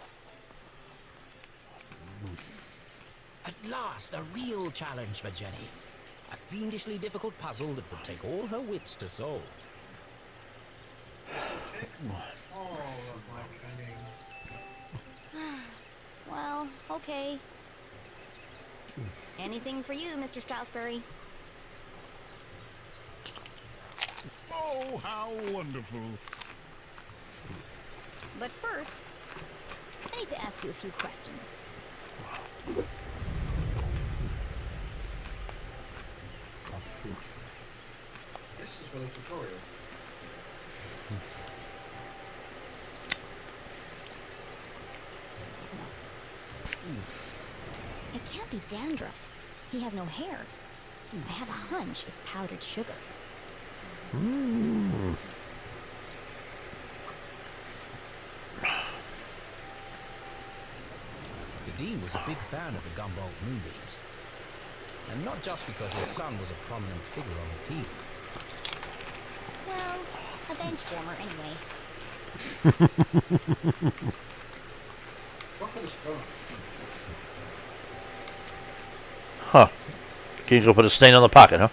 At last, a real challenge for Jenny. A fiendishly difficult puzzle that would take all her wits to solve. Take all of my cunning. Well, okay. Anything for you, Mr. Strasberry. Oh, how wonderful. But first, I need to ask you a few questions. This is for the tutorial. It can't be dandruff. He has no hair. I have a hunch it's powdered sugar. The Dean was a big fan of the Gumboldt moonbeams. And not just because his son was a prominent figure on the team. Well, a bench warmer anyway. Go for the spoon. Huh. Can you go put a stain on the pocket, huh?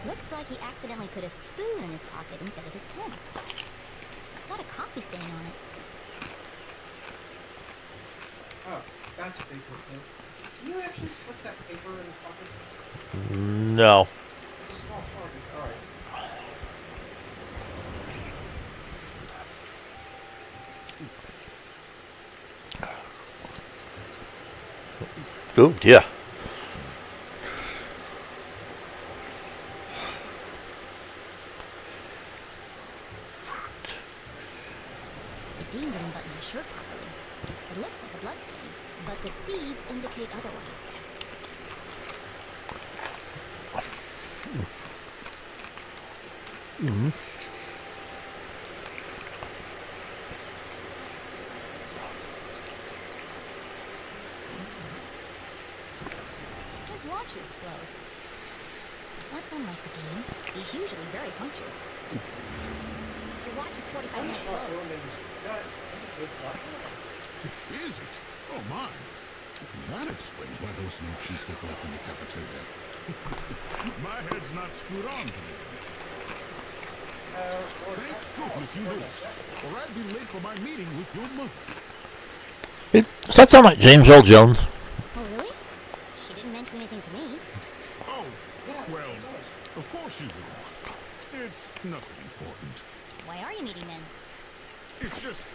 Looks like he accidentally put a spoon in his pocket instead of his pen. It's got a coffee stain on it. Oh, that's a paper clip. Can you actually put that paper in his pocket? No. It's a small target. Alright. Oh, yeah. The Dean didn't button his shirt properly. It looks like a bloodstain, but the seeds indicate otherwise. His watch is slow. That's unlike the Dean. He's usually very punctual. Your watch is 45 minutes slow. Is it? Oh my. That explains why there was no cheesecake left in the cafeteria. My head's not screwed on today. Thank goodness you noticed, or I'd be late for my meeting with your mother. Does that sound like James Earl Jones? Oh, really? She didn't mention anything to me. Oh, Yeah, well, it does. of course you will. It's nothing important. Why are you meeting then? It's just,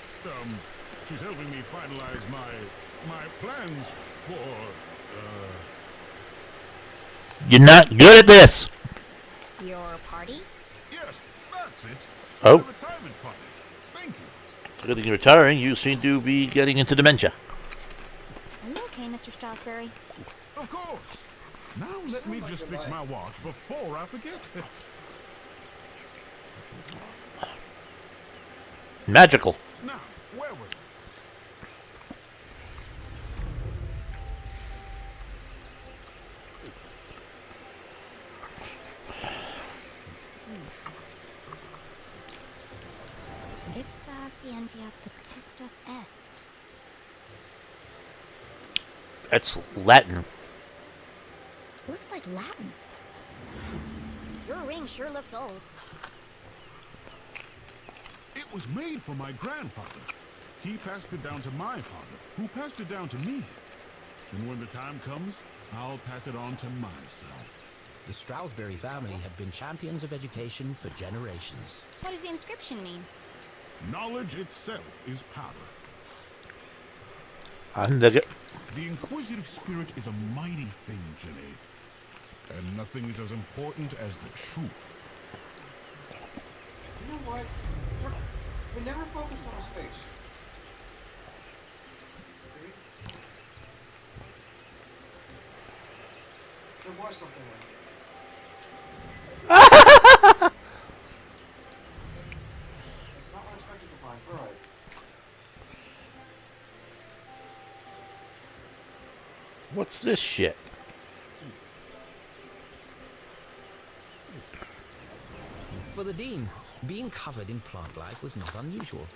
she's helping me finalize my plans for, You're not good at this. Your party? yes, that's it. Oh. The retirement party. Thank you. So good thing you're retiring. You seem to be getting into dementia. Are you okay, Mr. Strasberry? Of course. Now let me just fix my watch before I forget. Magical. Now, where were we? Ipsa scientia potestas est. That's Latin. Looks like Latin. Your ring sure looks old. It was made for my grandfather. He passed it down to my father, who passed it down to me. And when the time comes, I'll pass it on to my son. The Stroudsbury family have been champions of education for generations. What does the inscription mean? Knowledge itself is power. I dig it. The inquisitive spirit is a mighty thing, Jenny. And nothing is as important as the truth. You know what? We never focused on his face. Okay? There was something there. It's not what I expected to find. Alright. What's this shit? For the Dean, being covered in plant life was not unusual.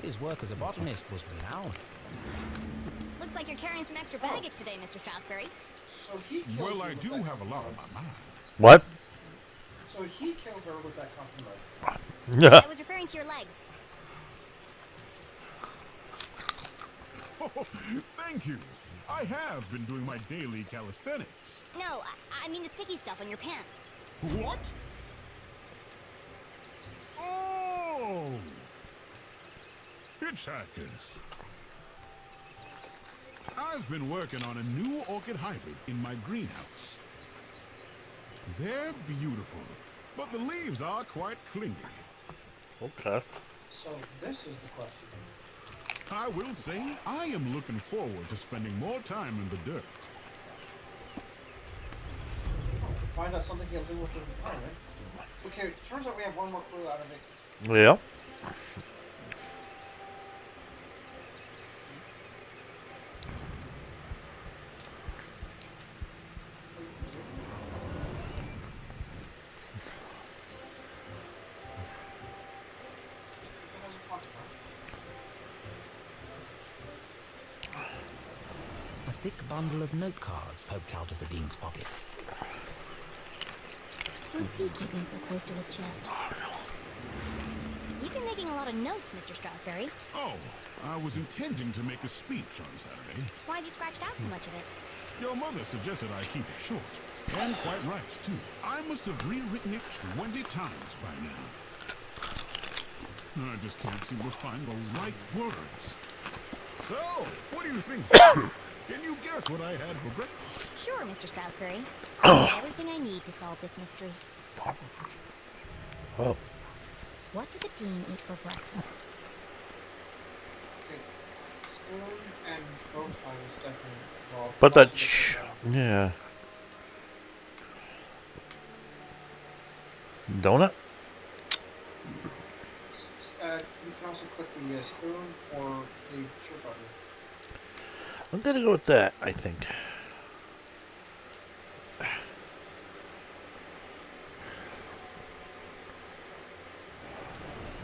His work as a botanist was renowned. Looks like you're carrying some extra baggage today, Mr. Strasberry. So he killed Well, her I with do that have a coffin lot on rod. my mind. What? So he killed her with that coffin rod. I was referring to your legs. Oh, thank you. I have been doing my daily calisthenics. No, I mean the sticky stuff on your pants. What? Oh! Hitchhikers. I've been working on a new orchid hybrid in my greenhouse. They're beautiful, but the leaves are quite clingy. Okay. So this is the question. I will say, I am looking forward to spending more time in the dirt. Oh, find out something he'll do with the retirement. Okay, turns out we have one more clue out of it. Yeah. A thick bundle of note cards poked out of the Dean's pocket. What's he keeping so close to his chest? You've been making a lot of notes, Mr. Strasberry. Oh, I was intending to make a speech on Saturday. Why have you scratched out so much of it? Your mother suggested I keep it short. And quite right, too. I must have rewritten it 20 times by now. I just can't seem to find the right words. So, what do you think? Can you guess what I had for breakfast? Sure, Mr. Strasberry. I have everything I need to solve this mystery. Oh. What did the Dean eat for breakfast? Okay, spoon and bow tie was definitely involved. But that Also, yeah. Donut? you can also click the spoon or the shirt button. I'm gonna go with that, I think.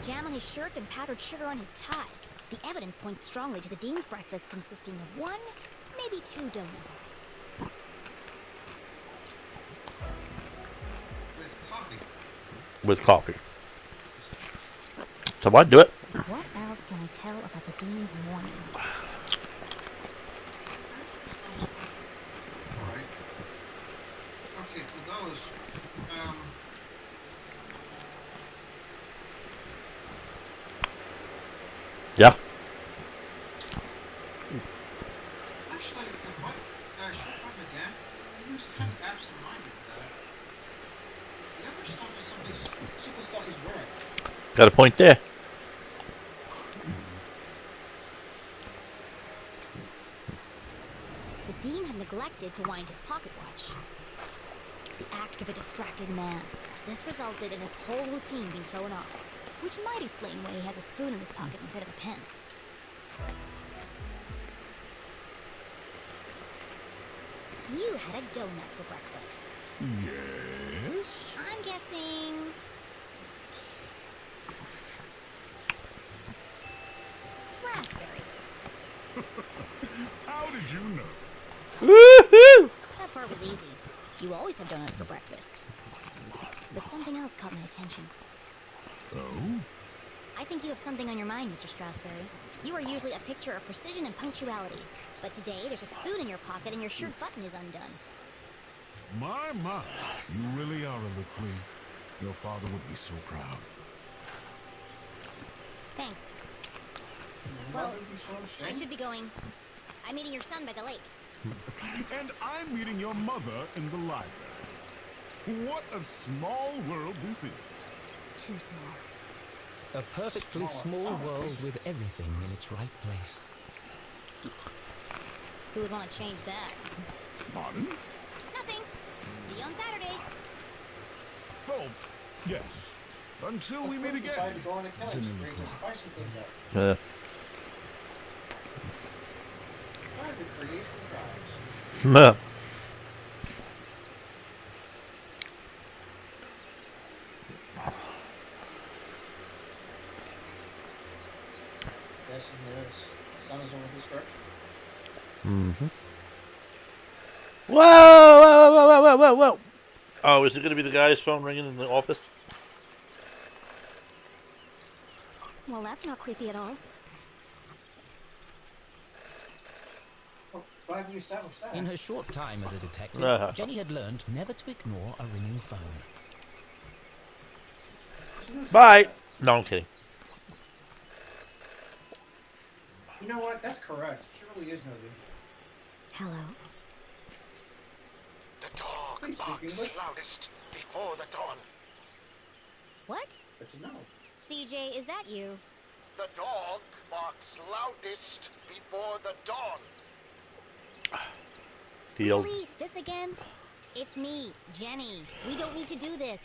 Jam on his shirt and powdered sugar on his tie. The evidence points strongly to the Dean's breakfast consisting of 1, maybe 2 donuts. With coffee. With coffee. So I'd do it. What else can I tell about the Dean's morning? Alright. Okay, for those, Yeah. actually, the shirt button again, he was kind of absent-minded with that. The other stuff is some of the simple stuff he's wearing. Got a point there. The Dean had neglected to wind his pocket watch. The act of a distracted man. This resulted in his whole routine being thrown off, which might explain why he has a spoon in his pocket instead of a pen. You had a donut for breakfast. Yes? I'm guessing... raspberry. How did you know? Woohoo! That part was easy. You always have donuts for breakfast. But something else caught my attention. Oh? I think you have something on your mind, Mr. Strasberry. You are usually a picture of precision and punctuality. But today, there's a spoon in your pocket and your shirt button is undone. My. You really are a LeClue. Your father would be so proud. Thanks. Well, Well, I should be going. I'm meeting your son by the lake. And I'm meeting your mother in the library. What a small world this is. Too small. A perfectly small world with everything in its right place. Who would want to change that? Pardon? Nothing. See you on Saturday. Oh, yes. Until we meet again. Decided to go on a killing spree to spicing things up. Trying to create some drives. Guessing the sun is over this direction. Whoa, whoa, whoa, whoa, whoa, whoa, whoa. Oh, is it going to be the guy's phone ringing in the office? Well, that's not creepy at all. Oh, glad we established that. In her short time as a detective, Jenny had learned never to ignore a ringing phone. Bye. No, I'm kidding. You know what? That's correct. She really is no good. Hello. The dog Please speak English. loudest before the dawn. What? Good to know. CJ, is that you? The dog barks loudest before the dawn. Deal. Really? This again? It's me, Jenny. We don't need to do this.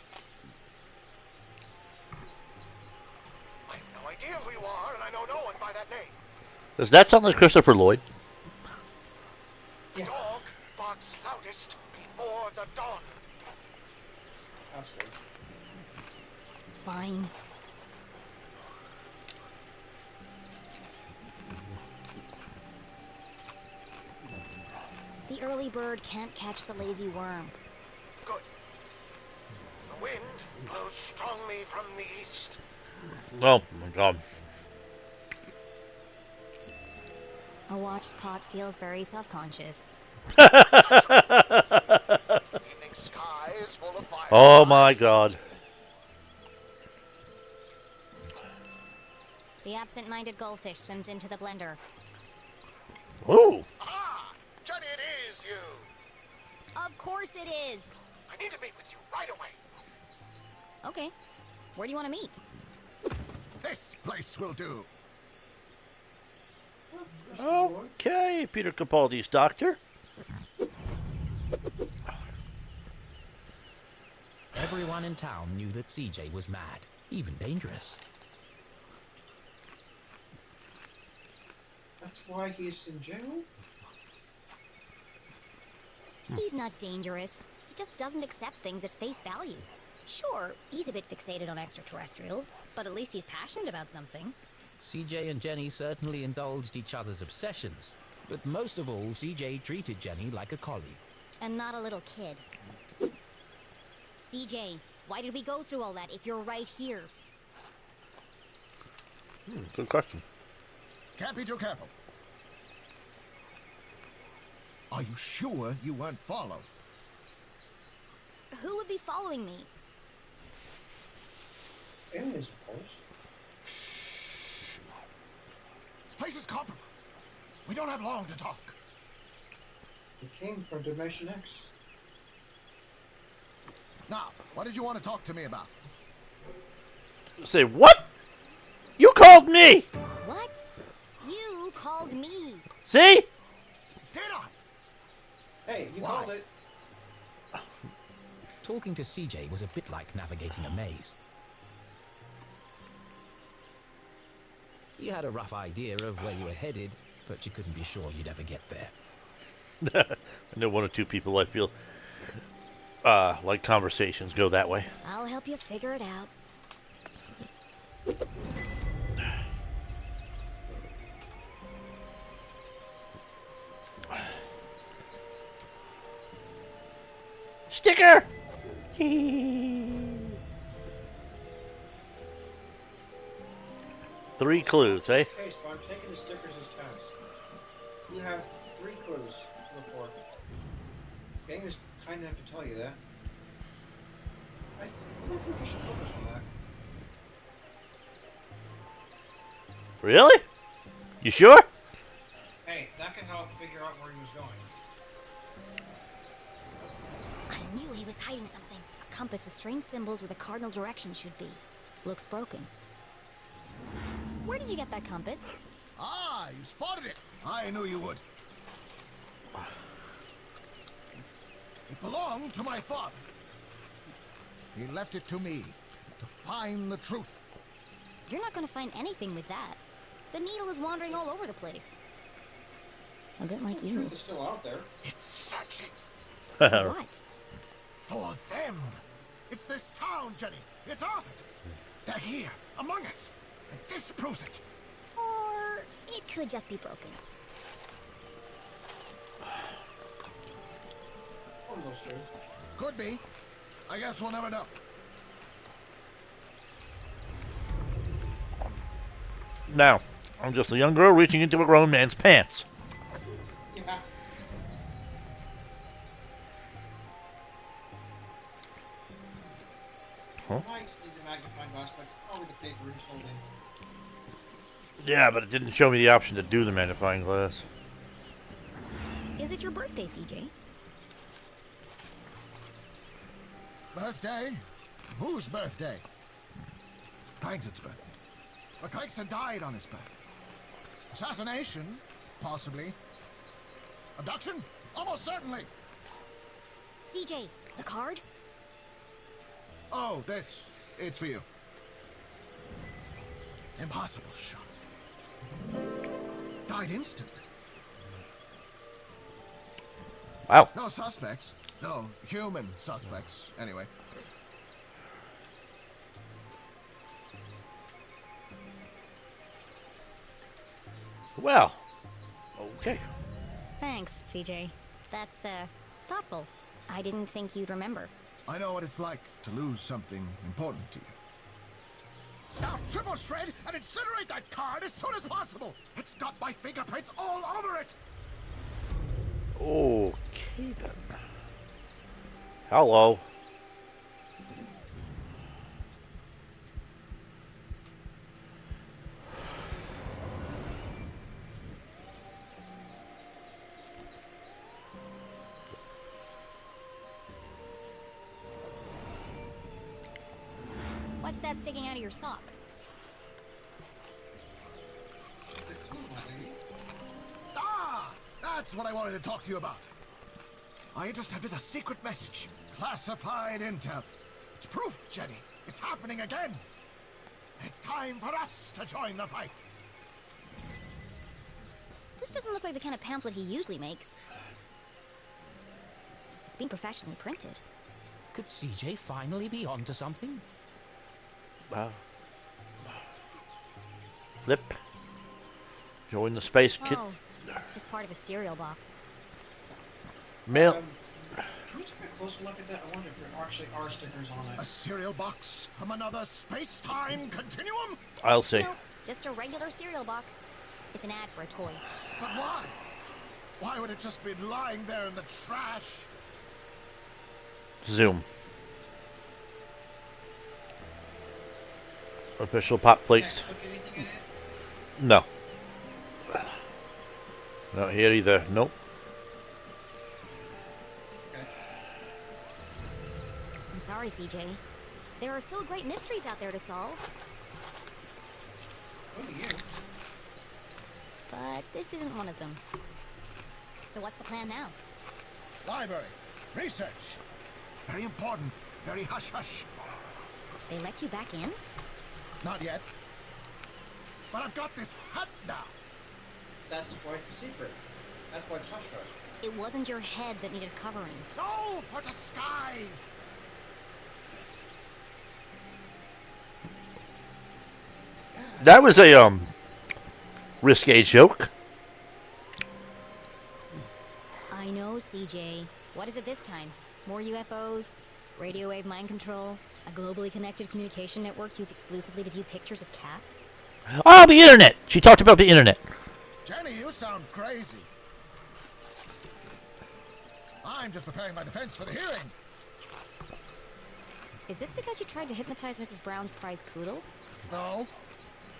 I have no idea who you are, and I know no one by that name. Does that sound like Christopher Lloyd? The dog barks loudest before the dawn. That's good. Fine. The early bird can't catch the lazy worm. Good. The wind blows strongly from the east. Oh, my God. A watched pot feels very self-conscious. Evening sky is full of fire. Oh, my God. The absent-minded goldfish swims into the blender. Ooh. Ah! Jenny, it is you! Of course it is! I need to meet with you right away. Okay. Where do you want to meet? This place will do. Okay, Peter Capaldi's doctor. Everyone in town knew that CJ was mad, even dangerous. That's why he's in jail? He's not dangerous. He just doesn't accept things at face value. Sure, he's a bit fixated on extraterrestrials, but at least he's passionate about something. CJ and Jenny certainly indulged each other's obsessions, but most of all, CJ treated Jenny like a colleague. And not a little kid. CJ, why did we go through all that if you're right here? Good question. Can't be too careful. Are you sure you weren't followed? Who would be following me? Aliens, of course. Shh. This place is compromised. We don't have long to talk. It came from Dimension X. Now, what did you want to talk to me about? Say, what? You called me! What? You called me. See? Did I? Hey, you Why? called it. Talking to CJ was a bit like navigating a maze. You had a rough idea of where you were headed, but you couldn't be sure you'd ever get there. I know one or two people I feel like conversations go that way. I'll help you figure it out. Sticker! 3 clues, eh? Case, but I'm taking the stickers as tasks. You have 3 clues to look for. Game is kind enough to tell you that. I don't think you should focus on that. Really? You sure? Hey, that can help figure out where he was going. I knew he was hiding something. A compass with strange symbols where the cardinal direction should be. Looks broken. Where did you get that compass? Ah, you spotted it. I knew you would. It belonged to my father. He left it to me to find the truth. You're not gonna find anything with that. The needle is wandering all over the place. A bit like The you. truth is still out there. It's searching What? for them. It's this town, Jenny. It's Arthur. They're here, among us. And this proves it. Or it could just be broken. One of those two. Could be. I guess we'll never know. Now, I'm just a young girl reaching into a grown man's pants. Yeah. Huh? Might need the magnifying glass, but it's probably the paper he's holding. Yeah, but it didn't show me the option to do the magnifying glass. Is it your birthday, CJ? Birthday? Whose birthday? Kaiser's birthday. But Kaiser died on his birthday. Assassination? Possibly. Abduction? Almost certainly. CJ, the card? Oh, this. It's for you. Impossible shot. Died instantly. Wow. No suspects. No human suspects, anyway. Well, okay. Thanks, CJ. That's, thoughtful. I didn't think you'd remember. I know what it's like to lose something important to you. Now triple shred and incinerate that card as soon as possible! It's got my fingerprints all over it! Okay then. Hello. What's that sticking out of your sock? The clue, my lady. Ah! That's what I wanted to talk to you about. I intercepted a secret message. Classified intel. It's proof, Jenny. It's happening again. It's time for us to join the fight. This doesn't look like the kind of pamphlet he usually makes. It's been professionally printed. Could CJ finally be onto something? Flip. Join the space kit. Oh, it's just part of a cereal box. Mail. Can we take a closer look at that? I wonder if there actually are stickers on A it. cereal box from another space-time continuum? I'll see. Nope, just a regular cereal box. It's an ad for a toy. But why? Why would it just be lying there in the trash? Zoom. Official pop Can't plates. click anything in it? No. Not here either. Nope. Okay. I'm sorry, CJ. There are still great mysteries out there to solve. Who are you? But this isn't one of them. So what's the plan now? Library. Research. Very important. Very hush-hush. They let you back in? Not yet. But I've got this hut now. That's why it's a secret. That's why it's hush hush. It wasn't your head that needed covering. No, for disguise. That was a risque joke. I know, CJ. What is it this time? More UFOs? Radio wave mind control? A globally connected communication network used exclusively to view pictures of cats? Oh, the internet. She talked about the internet. Jenny, you sound crazy. I'm just preparing my defense for the hearing. Is this because you tried to hypnotize Mrs. Brown's prize poodle? No,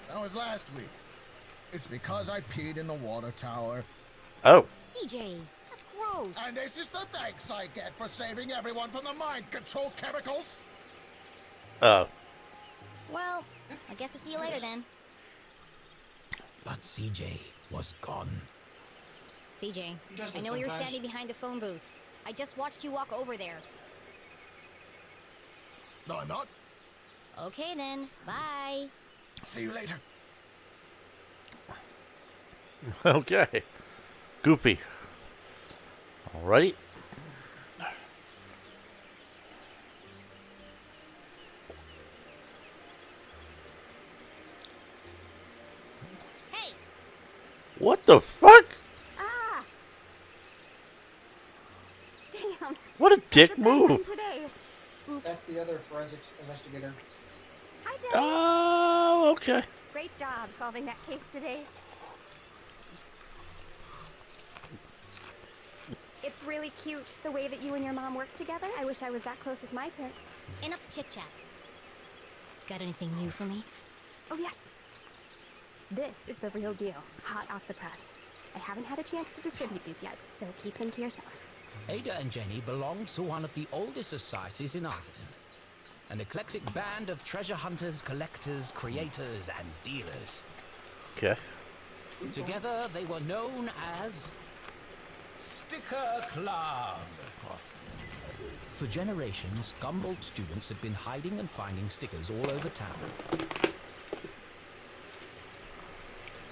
that was last week. It's because I peed in the water tower. Oh. CJ, that's gross. And this is the thanks I get for saving everyone from the mind control chemicals. Oh. Well, I guess I'll see you later then. But CJ was gone. CJ, He does I that know you're sometimes. standing behind the phone booth. I just watched you walk over there. No, I'm not. Okay then, bye. See you later. Okay. Goofy. Alrighty. Hey! What the fuck? Ah! Damn. What a dick What's the bedtime move. today? Oops. That's the other forensics investigator. Hi, Jenny. Oh, okay. Great job solving that case today. It's really cute the way that you and your mom work together. I wish I was that close with my pet. Enough chit-chat. Got anything new for me? Oh, yes. This is the real deal, hot off the press. I haven't had a chance to distribute these yet, so keep them to yourself. Ada and Jenny belonged to one of the oldest societies in Arthurton. An eclectic band of treasure hunters, collectors, creators, and dealers. Okay. Together, they were known as Sticker Club. For generations, Gumboldt students had been hiding and finding stickers all over town.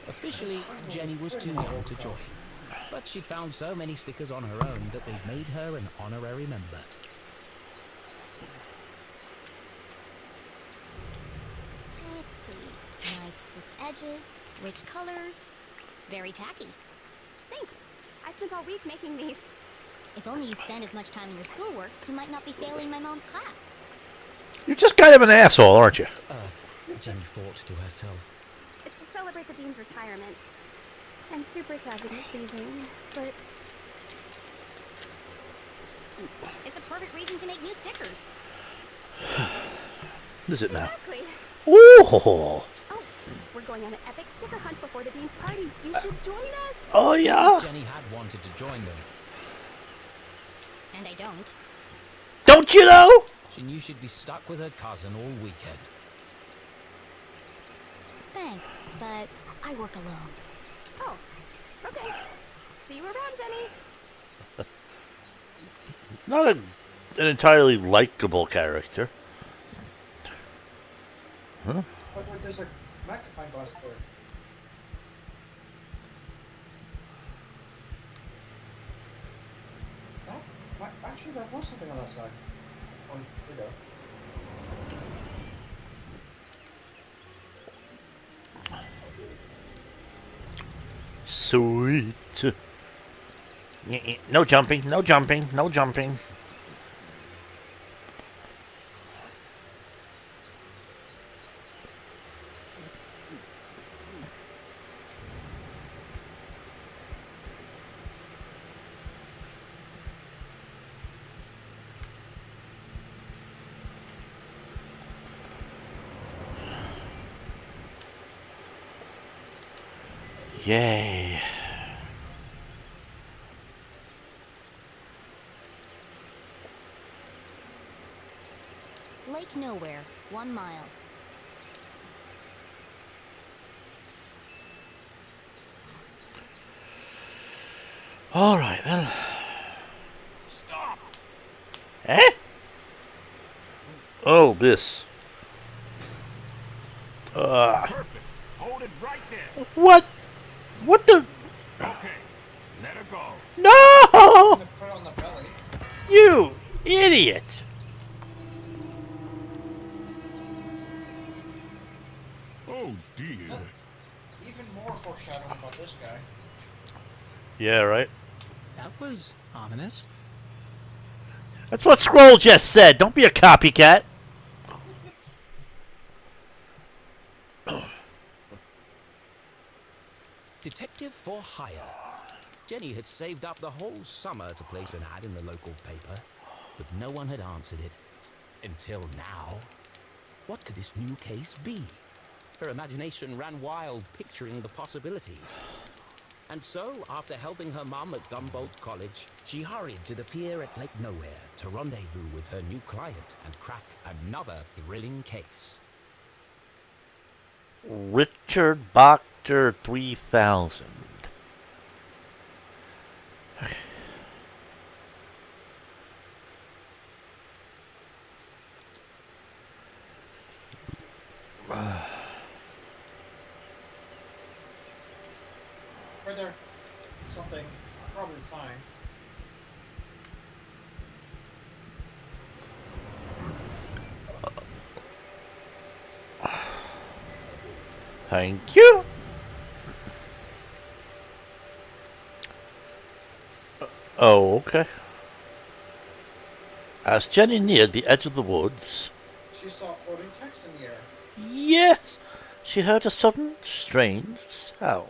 Officially, Jenny was too young to join, but she'd found so many stickers on her own that they'd made her an honorary member. Let's see. Nice crisp edges, rich colors. Very tacky. Thanks. I spent all week making these. If only you spend as much time in your schoolwork, you might not be failing my mom's class. You're just kind of an asshole, aren't you? Jenny thought to herself. It's to celebrate the dean's retirement. I'm super sad that he's leaving, but It's a perfect reason to make new stickers. Is it now? exactly. Ooh. Oh, we're going on an epic sticker hunt before the dean's party. You should join us. Oh, yeah? Jenny had wanted to join them. And I don't. Don't you know? She knew she'd be stuck with her cousin all weekend. Thanks, but I work alone. Oh, okay. See you around, Jenny. Not an entirely likable character. Huh? But there's a magnifying glass door. That, actually, there was something on that side. Oh, here we go. Sweet. No jumping, no jumping, no jumping. Yay. Lake Nowhere, 1 mile. All right, then. Stop! Eh? Oh, this. Perfect. Hold it right there. What? What the? Okay. Let her go. No! Put it on the belly. You idiot! Oh dear. Even more foreshadowing about this guy. Yeah, right. That was ominous. That's what Scroll just said. Don't be a copycat. Detective for hire. Jenny had saved up the whole summer to place an ad in the local paper, but no one had answered it. Until now. What could this new case be? Her imagination ran wild, picturing the possibilities. And so, after helping her mum at Gumboldt College, she hurried to the pier at Lake Nowhere to rendezvous with her new client and crack another thrilling case. Richard Bochter 3000. Right there. Something. Probably a sign. Thank you. Oh, okay. As Jenny neared the edge of the woods, She saw floating text in the air. yes, she heard a sudden, strange sound.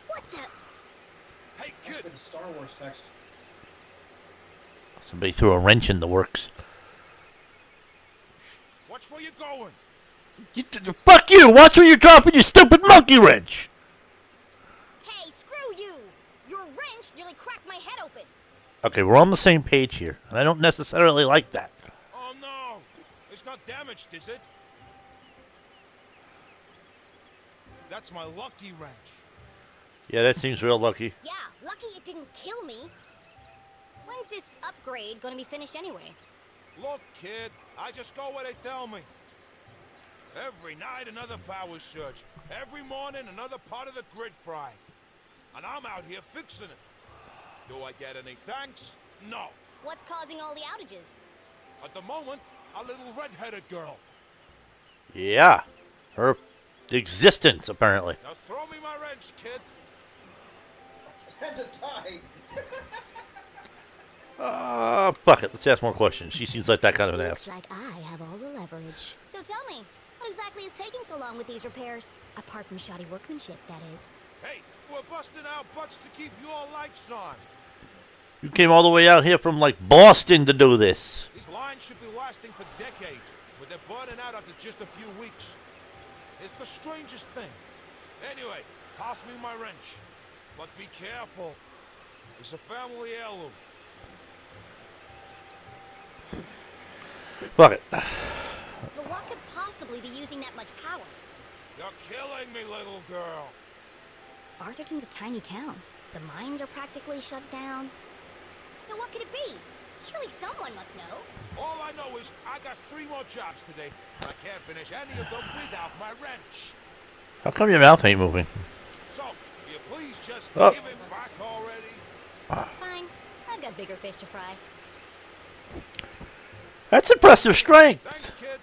What the? Hey, Must kid! be the Star Wars text. Somebody threw a wrench in the works. Watch where you're going! Fuck you! Watch where you're dropping your stupid monkey wrench! Hey, screw you! Your wrench nearly cracked my head open. Okay, we're on the same page here, and I don't necessarily like that. Oh no! It's not damaged, is it? That's my lucky wrench. Yeah, that seems real lucky. Yeah, lucky it didn't kill me. When's this upgrade gonna be finished anyway? Look, kid, I just go where they tell me. Every night another power surge. Every morning another part of the grid fry. And I'm out here fixing it. Do I get any thanks? No. What's causing all the outages? At the moment, a little red-headed girl. Yeah, her existence, apparently. Now throw me my wrench, kid. That's a tie. Fuck it, let's ask more questions. She seems like that kind of an Looks ass. like I have all the leverage. So tell me, what exactly is taking so long with these repairs? Apart from shoddy workmanship, that is. Hey, we're busting our butts to keep your lights on. You came all the way out here from, like, Boston to do this. These lines should be lasting for decades, but they're burning out after just a few weeks. It's the strangest thing. Anyway, toss me my wrench. But be careful. It's a family heirloom. Fuck it. But what could possibly be using that much power? You're killing me, little girl. Arthurton's a tiny town. The mines are practically shut down. So what could it be? Surely someone must know. All I know is I got 3 more jobs today. I can't finish any of them without my wrench. How come your mouth ain't moving? So, will you please just Oh. give it back already? Fine. I've got bigger fish to fry. That's impressive strength. Thanks, kid.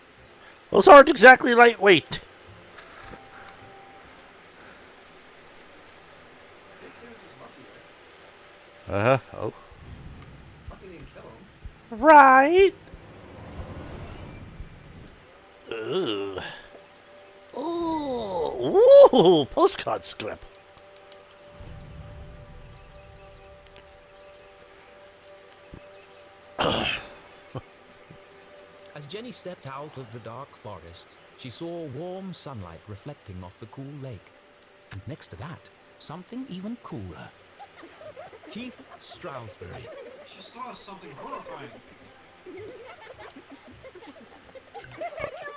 Those aren't exactly lightweight. Uh-huh. Oh. Lucky didn't kill him. Right. Ugh. Oh. Ooh. Postcard script. As Jenny stepped out of the dark forest, she saw warm sunlight reflecting off the cool lake. And next to that, something even cooler. Keith Stroudsbury. She saw something horrifying. Come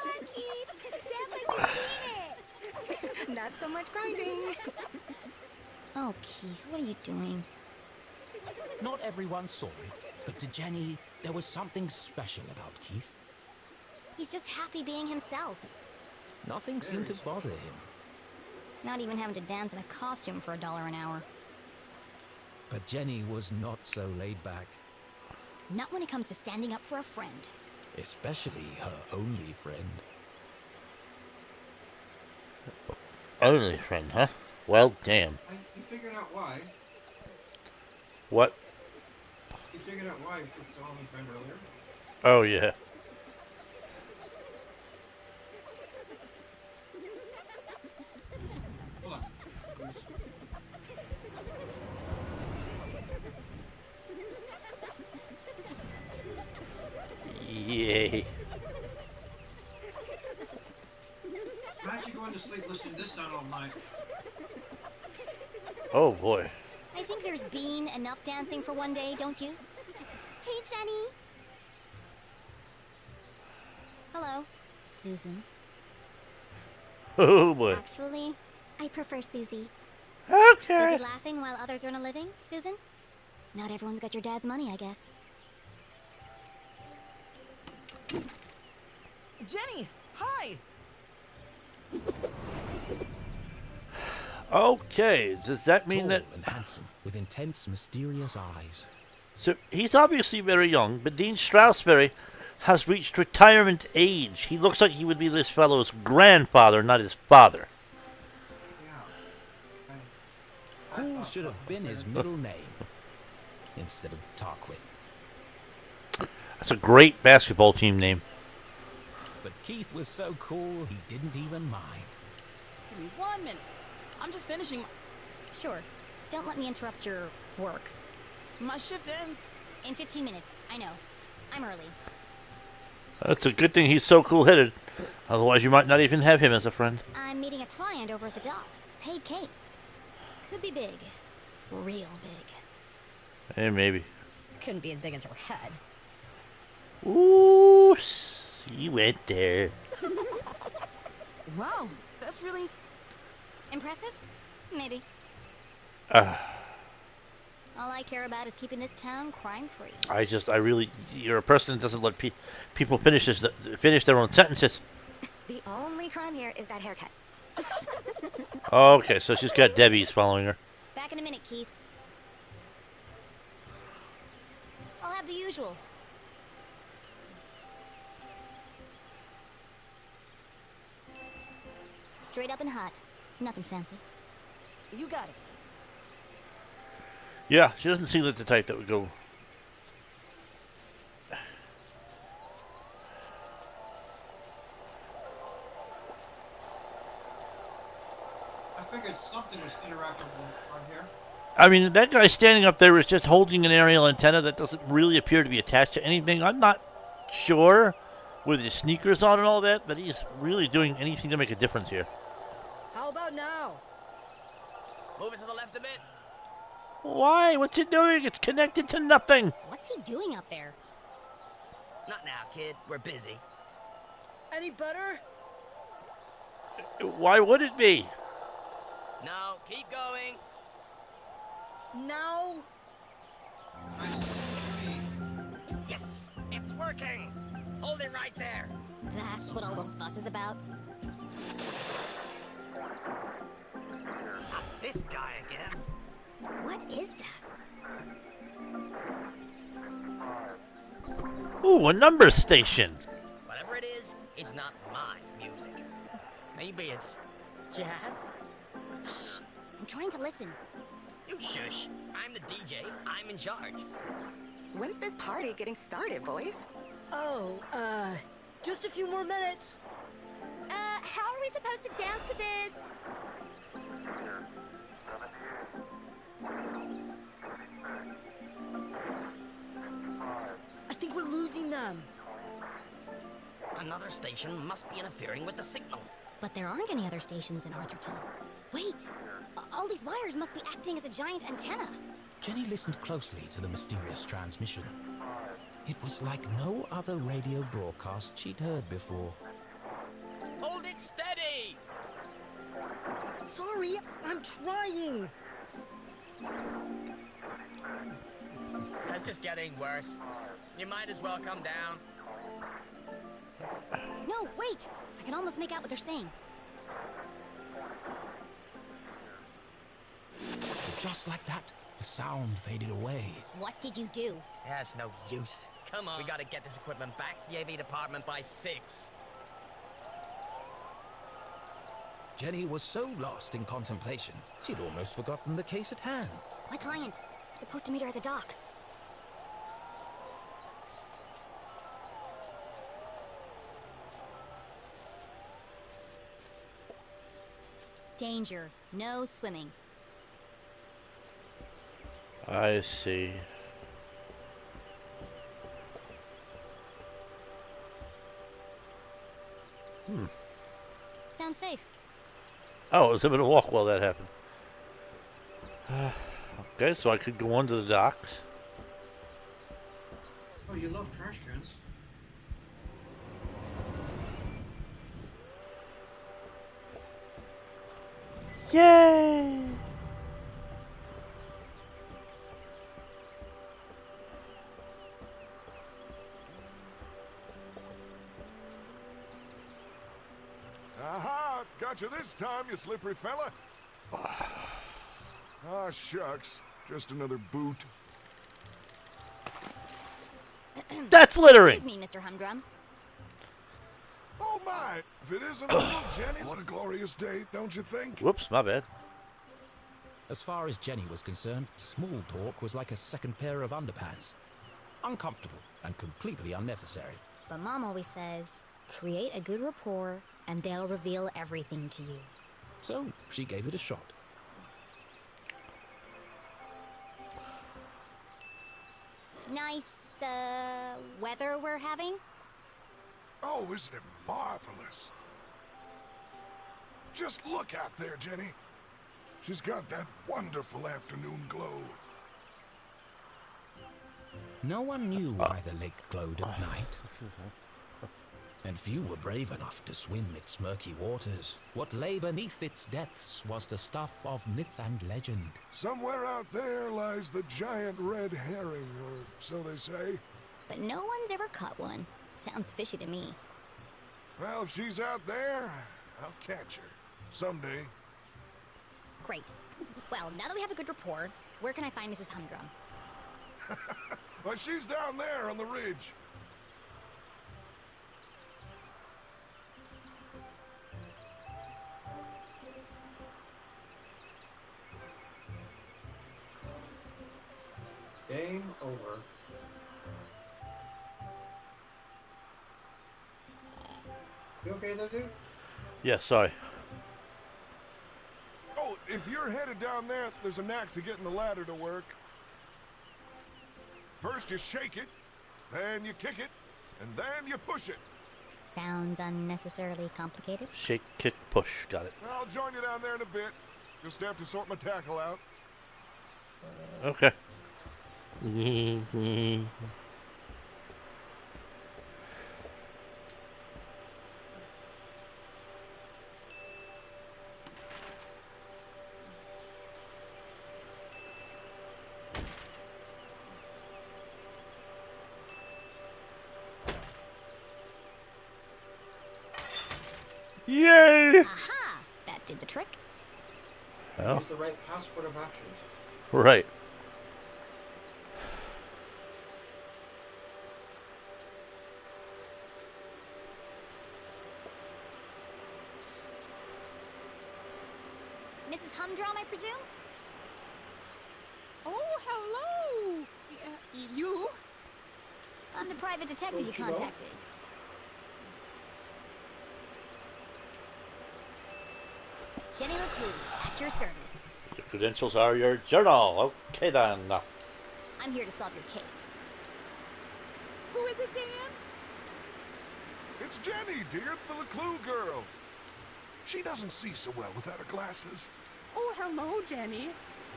on, Keith! Dance like you've seen it! Not so much grinding. Oh, Keith, what are you doing? Not everyone saw it, But to Jenny, there was something special about Keith. He's just happy being himself. Nothing seemed to bother him. Not even having to dance in a costume for $1 an hour. But Jenny was not so laid back. Not when it comes to standing up for a friend. Especially her only friend. Only friend, huh? Well, damn. You figured out why. What? You figured out why it's the only friend earlier. Oh, yeah. Hold on. Yay. Imagine going to sleep listening to this sound all night. Oh, boy. I think there's been enough dancing for one day, don't you? Hey, Jenny. Hello, Susan. Oh, boy. Actually, I prefer Susie. Okay. Busy laughing while others earn a living, Susan? Not everyone's got your dad's money, I guess. Jenny, hi. Okay, does that mean Tall that... and handsome, with intense, mysterious eyes. So, he's obviously very young, but Dean Strasberry has reached retirement age. He looks like he would be this fellow's grandfather, not his father. Cool should have been his middle name, instead of Tarquin. That's a great basketball team name. But Keith was so cool, he didn't even mind. Give me 1 minute. I'm just finishing Sure. Don't let me interrupt your work. my shift ends. In 15 minutes. I know. I'm early. That's a good thing he's so cool-headed. Otherwise, you might not even have him as a friend. I'm meeting a client over at the dock. Paid case. Could be big. Real big. Hey, maybe. Couldn't be as big as her head. Ooh, you went there. Wow, that's really... Impressive? Maybe. All I care about is keeping this town crime-free. You're a person that doesn't let people finish their own sentences. The only crime here is that haircut. Okay, so she's got Debbie's following her. Back in a minute, Keith. I'll have the usual. Straight up and hot. Nothing fancy. You got it. Yeah, she doesn't seem like the type that would go... I figured something was interactive on here. I mean, that guy standing up there is just holding an aerial antenna that doesn't really appear to be attached to anything. I'm not sure, with his sneakers on and all that he's really doing anything to make a difference here. How about now? Move it to the left a bit. Why? What's he doing? It's connected to nothing. What's he doing up there? Not now, kid. We're busy. Any better? Why would it be? No, keep going. Now? Yes, it's working. Hold it right there. That's what all the fuss is about? Not this guy again. What is that? Ooh, a number station. Whatever it is, it's not my music. Maybe it's Jazz? Shh. I'm trying to listen. You shush. I'm the DJ. I'm in charge. When's this party getting started, boys? Oh, just a few more minutes. How are we supposed to dance to this? I think we're losing them. Another station must be interfering with the signal. But there aren't any other stations in Arthurton. Wait! All these wires must be acting as a giant antenna. Jenny listened closely to the mysterious transmission. It was like no other radio broadcast she'd heard before. Hold it steady! Sorry, I'm trying. That's just getting worse. You might as well come down. No, wait! I can almost make out what they're saying. But just like that, the sound faded away. What did you do? That's no use. Come on. We gotta get this equipment back to the AV department by 6. Jenny was so lost in contemplation, she'd almost forgotten the case at hand. My client. I'm supposed to meet her at the dock. Danger. No swimming. I see. Sounds safe. Oh, it was a bit of a walk while that happened. Okay, so I could go onto the docks. Oh, you love trash cans. Yay! Aha! Got you this time, you slippery fella. Ah, shucks. Just another boot. That's littering! Excuse me, Mr. Humdrum. Oh my! If it isn't little Jenny, what a glorious day, don't you think? Whoops, my bad. As far as Jenny was concerned, small talk was like a second pair of underpants. Uncomfortable and completely unnecessary. But Mom always says, create a good rapport and they'll reveal everything to you. So she gave it a shot. Nice, weather we're having? Oh, isn't it marvelous? Just look out there, Jenny. She's got that wonderful afternoon glow. No one knew why the lake glowed at night. And few were brave enough to swim its murky waters. What lay beneath its depths was the stuff of myth and legend. Somewhere out there lies the giant red herring, or so they say. But no one's ever caught one. Sounds fishy to me. Well, if she's out there, I'll catch her. Someday. Great. Well, now that we have a good rapport, where can I find Mrs. Humdrum? Well, she's down there on the ridge. Game over. You okay there, dude? Yeah, sorry. Oh, if you're headed down there, there's a knack to getting the ladder to work. First you shake it, then you kick it, and then you push it. Sounds unnecessarily complicated. Shake, kick, push. Got it. I'll join you down there in a bit. Just have to sort my tackle out. Okay. Yay! Aha! That did the trick. Well, Use the right passport of actions. right. Mrs. Humdrum, I presume? Oh, hello! You? I'm the private detective you Don't you know? contacted. Jenny LeClue, at your service. Your credentials are your journal. Okay then. I'm here to solve your case. Who is it, Dan? It's Jenny, dear, the LeClue girl. She doesn't see so well without her glasses. Oh, hello, Jenny.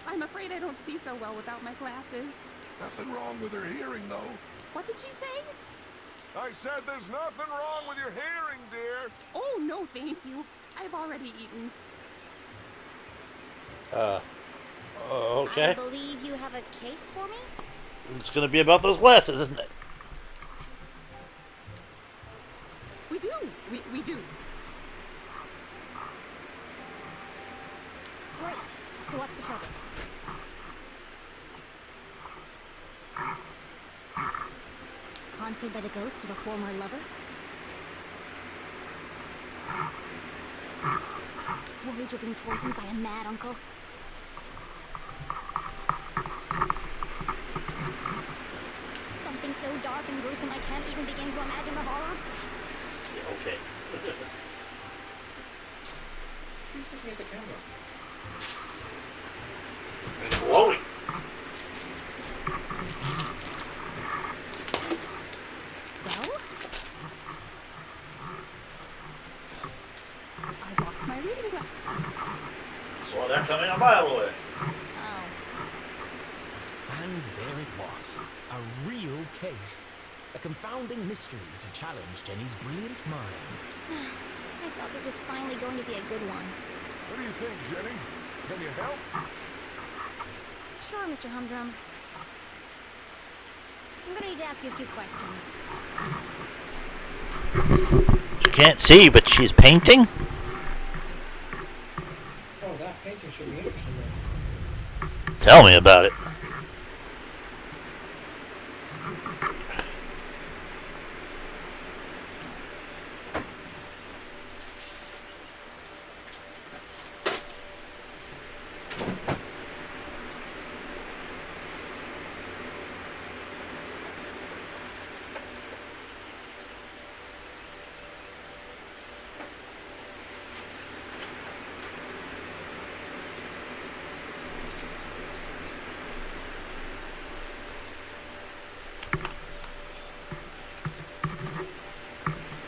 I'm afraid I don't see so well without my glasses. Nothing wrong with her hearing, though. What did she say? I said there's nothing wrong with your hearing, dear. Oh, no, thank you. I've already eaten. Okay. I believe you have a case for me? It's going to be about those glasses, isn't it? We do. We do. Great. So what's the trouble? Haunted by the ghost of a former lover? Worried you're being poisoned by a mad uncle? Something so dark and gruesome I can't even begin to imagine the horror? Yeah, okay. Who's looking at the camera? It's glowing. Well, I lost my reading glasses. Saw that coming a mile away. Oh. And there it was. A real case. A confounding mystery to challenge Jenny's brilliant mind. I thought this was finally going to be a good one. What do you think, Jenny? Can you help? Sure, Mr. Humdrum. I'm gonna need to ask you a few questions. She can't see, but she's painting? Oh, that painting should be interesting then. Tell me about it.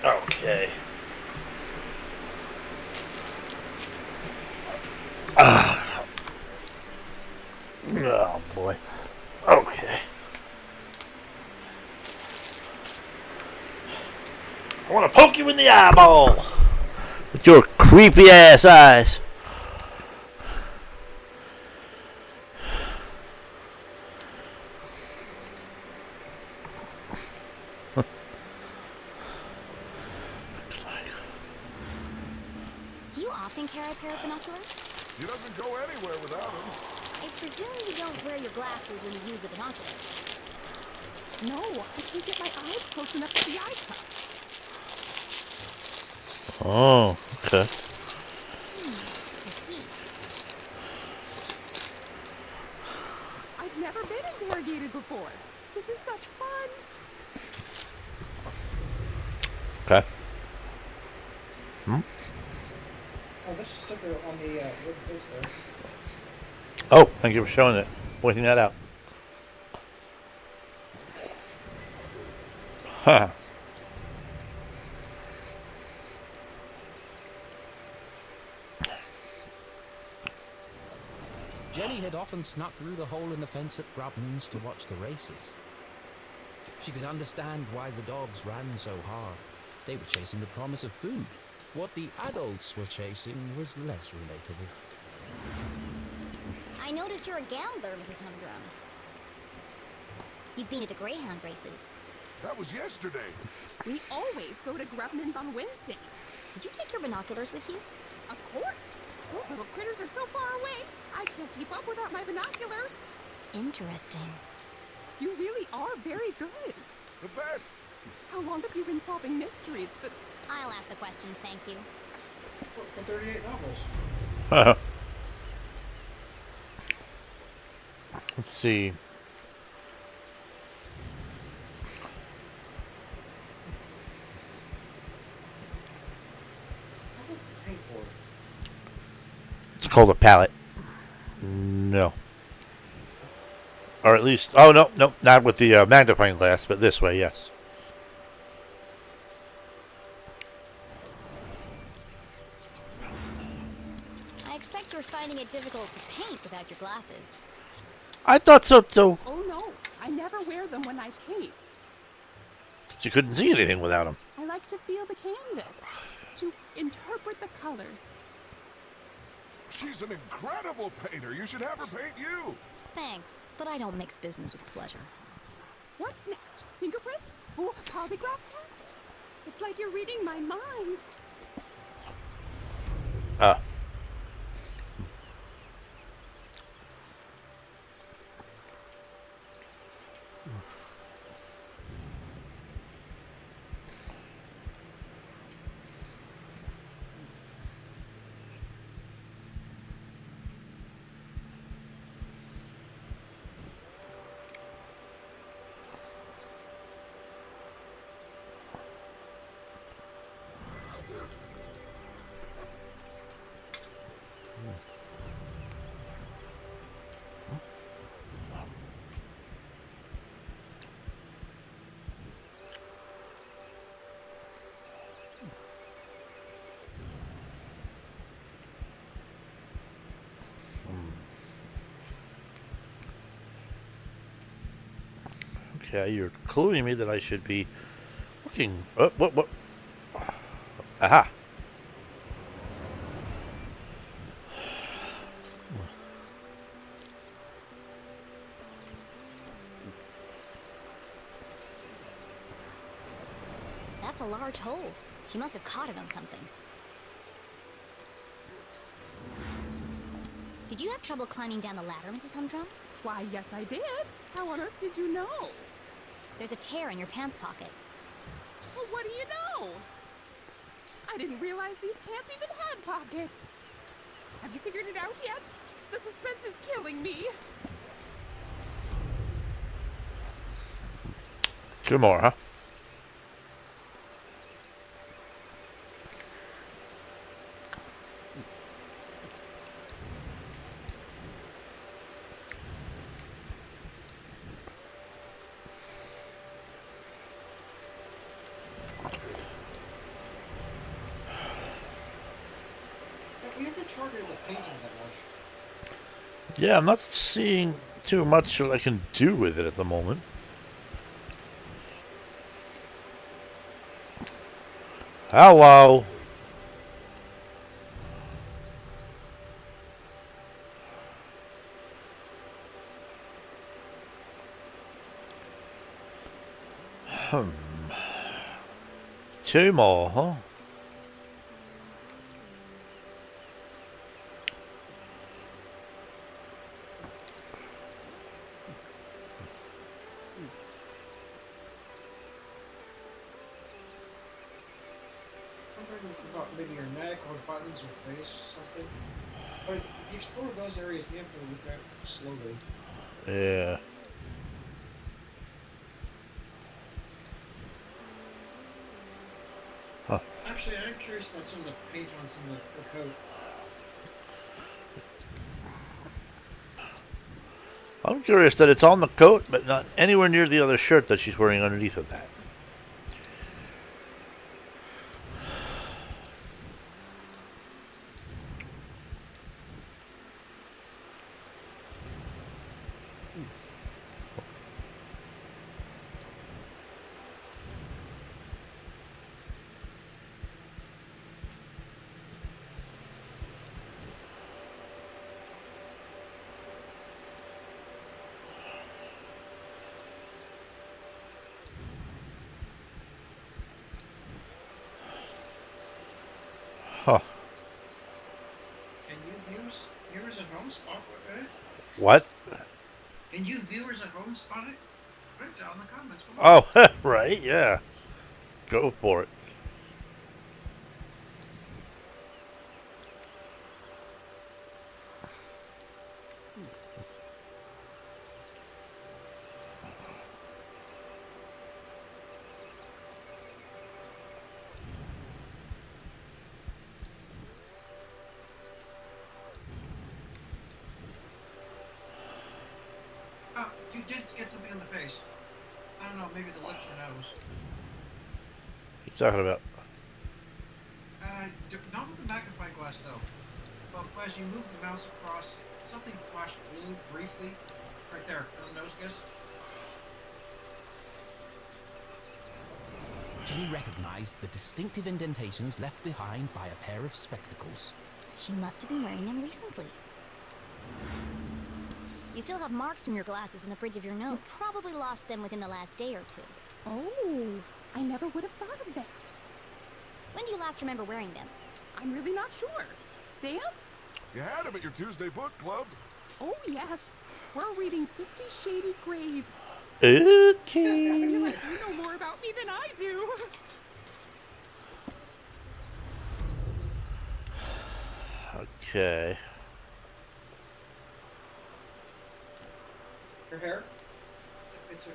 Okay. Oh boy. Okay. I want to poke you in the eyeball with your creepy ass eyes. Do you often carry a pair of binoculars? She doesn't go anywhere without them. I presume you don't wear your glasses when you use the binoculars. No, I can't get my eyes close enough to the eye cups. Oh, okay. I see. I've never been interrogated before. This is such fun. Okay. Hmm? Oh, this is a sticker on the wooden booth there. Oh, thank you for showing it, pointing that out. Huh. Jenny had often snuck through the hole in the fence at Grubman's to watch the races. She could understand why the dogs ran so hard. They were chasing the promise of food. What the adults were chasing was less relatable. I notice you're a gambler, Mrs. Humdrum. You've been at the Greyhound races. That was yesterday. We always go to Grubman's on Wednesday. Did you take your binoculars with you? Of course. Those little critters are so far away. I can't keep up without my binoculars. Interesting. You really are very good. The best. How long have you been solving mysteries? But I'll ask the questions, thank you. What, for 38 novels? Let's see. How about the paintboard? It's called a palette. No. Or at least, oh no, no, not with the magnifying glass, but this way, yes. I expect you're finding it difficult to paint without your glasses. I thought so too. oh no, I never wear them when I paint. You couldn't see anything without them. I like to feel the canvas, to interpret the colors. She's an incredible painter. You should have her paint you. Thanks, but I don't mix business with pleasure. What's next? Fingerprints? Or polygraph test? It's like you're reading my mind. Ah. Okay, you're cluing me that I should be looking. What? Aha. That's a large hole. She must have caught it on something. Did you have trouble climbing down the ladder, Mrs. Humdrum? Why, yes, I did. How on earth did you know? There's a tear in your pants pocket. Well, what do you know? I didn't realize these pants even had pockets. Have you figured it out yet? The suspense is killing me. 2 more, huh? Have we ever targeted the painting that much? Yeah, I'm not seeing too much what I can do with it at the moment. Hello. Hmm. 2 more, huh? About maybe your neck or buttons or face, something. But if you explore those areas, you have to look at it slowly. Yeah. Huh. Actually, I'm curious about some of the paint on some of the coat. I'm curious that it's on the coat, but not anywhere near the other shirt that she's wearing underneath of that. Huh. Can you viewers at home spot it? What? Can you viewers at home spot it? Put it down in the comments below. Oh, right, yeah. Go for it. Oh, you did get something on the face. I don't know, maybe the lips or nose. What are you talking about? Not with the magnifying glass though. But as you move the mouse across, something flashed blue briefly. Right there, on the nose, guess. Jenny recognized the distinctive indentations left behind by a pair of spectacles. She must have been wearing them recently. You still have marks from your glasses on the bridge of your nose. You probably lost them within the last day or two. Oh, I never would have thought of that. When do you last remember wearing them? I'm really not sure. Dan? You had him at your Tuesday book club. Oh, yes. We're reading 50 Shady Graves. Okay. I feel like you know more about me than I do. Okay. Your hair? It's a...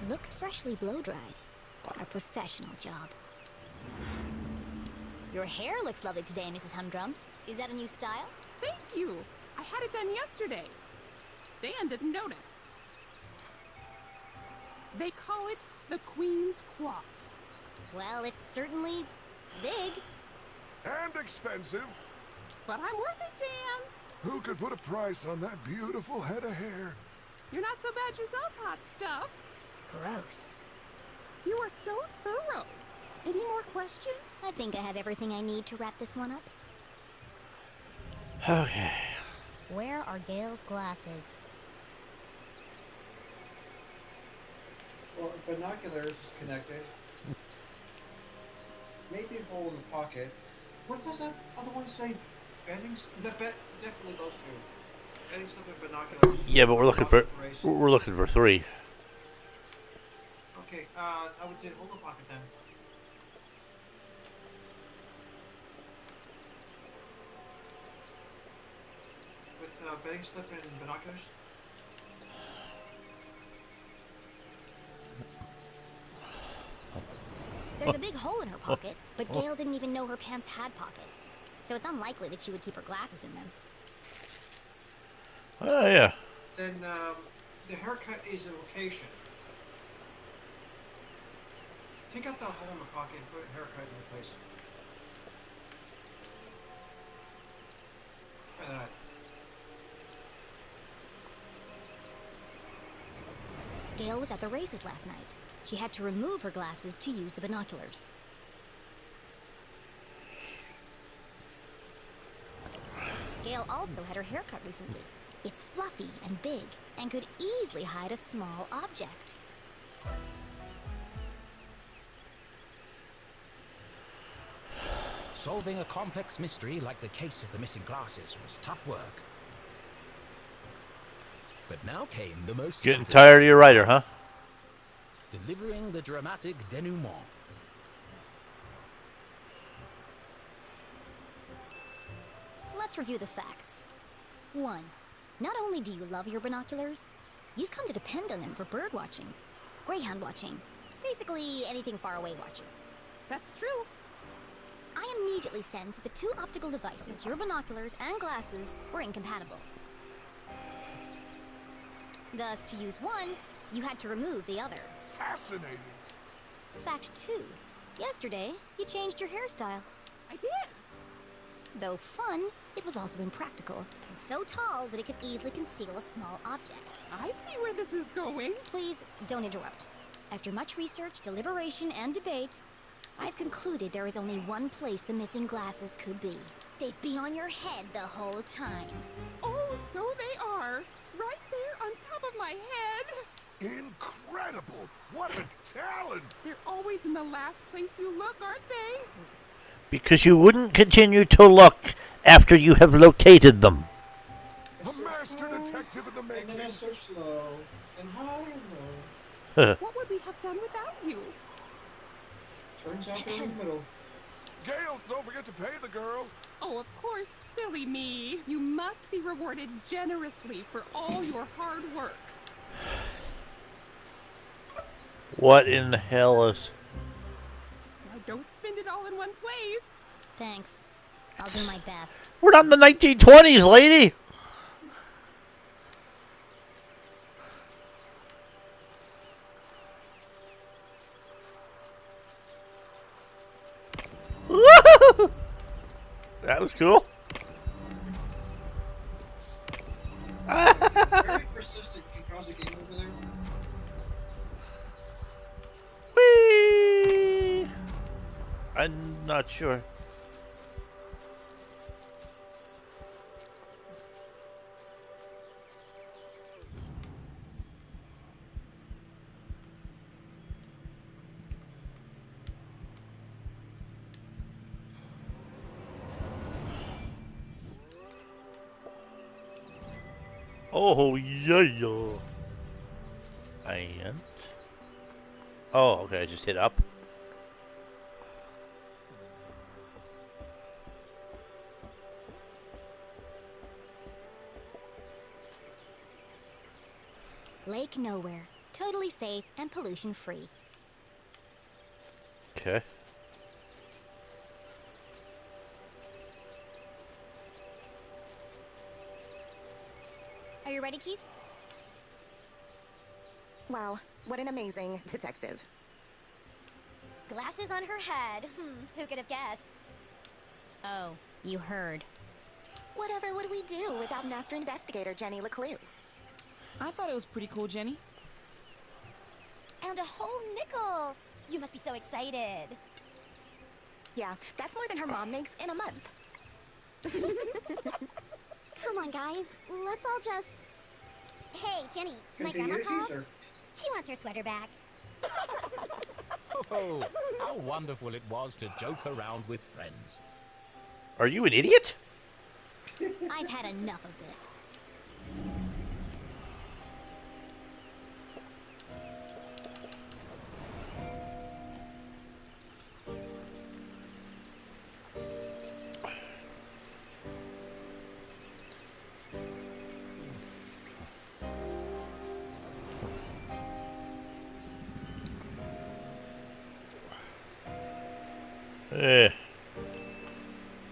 Looks freshly blow-dried. A professional job. Your hair looks lovely today, Mrs. Humdrum. Is that a new style? Thank you. I had it done yesterday. Dan didn't notice. They call it the Queen's Coif. Well, it's certainly big. And expensive. But I'm worth it, Dan. Who could put a price on that beautiful head of hair? You're not so bad yourself, hot stuff. Gross. You are so thorough. Any more questions? I think I have everything I need to wrap this one up. Okay. Where are Gail's glasses? Well, binoculars is connected. Maybe a hole in the pocket. What does that other one say? Bending? Definitely those two. Bending slip and binoculars. Yeah, but we're looking for 3. Okay, I would say hold the pocket then. With bending slip and binoculars. There's a big hole in her pocket, but Gail didn't even know her pants had pockets. So it's unlikely that she would keep her glasses in them. Oh, yeah. Then the haircut is a location. Take out that hole in the pocket and put a haircut in place. Try that. Gail was at the races last night. She had to remove her glasses to use the binoculars. Gail also had her hair cut recently. It's fluffy and big, and could easily hide a small object. Solving a complex mystery like the case of the missing glasses was tough work. But now came the most Getting tired of your writer, huh? delivering the dramatic denouement. Let's review the facts. 1. Not only do you love your binoculars, you've come to depend on them for bird watching, greyhound watching, basically anything far away watching. That's true. I immediately sensed that the 2 optical devices, your binoculars and glasses, were incompatible. Thus, to use one, you had to remove the other. Fascinating. Fact 2. Yesterday, you changed your hairstyle. I did. Though fun, it was also impractical, and so tall that it could easily conceal a small object. I see where this is going. Please, don't interrupt. After much research, deliberation, and debate, I've concluded there is only one place the missing glasses could be. They've been on your head the whole time. Oh, so they are. Right there on top of my head. Incredible! What a talent! They're always in the last place you look, aren't they? Because you wouldn't continue to look after you have located them. A master detective in the And making. then so slow and high and low. What would we have done without you? Turns out they're in the middle. Gail, don't forget to pay the girl. Oh, of course, silly me. You must be rewarded generously for all your hard work. What in the hell is... Now don't spend it all in one place. Thanks. I'll do my best. We're not in the 1920s, lady! That was cool. Very persistent. You can pause the game over there. Whee! I'm not sure. Oh, yeah. And... Oh, okay, I just hit up. Lake Nowhere. Totally safe and pollution-free. Okay. Are you ready, Keith? Wow, what an amazing detective. Glasses on her head. Who could have guessed? Oh, you heard. Whatever would we do without Master Investigator Jenny LeClue? I thought it was pretty cool, Jenny. And a whole nickel! You must be so excited. Yeah, that's more than her mom makes in a month. Come on, guys. Let's all just... Hey, Jenny, my Continue grandma to called. Caesar. She wants her sweater back. Oh, how wonderful it was to joke around with friends. Are you an idiot? I've had enough of this.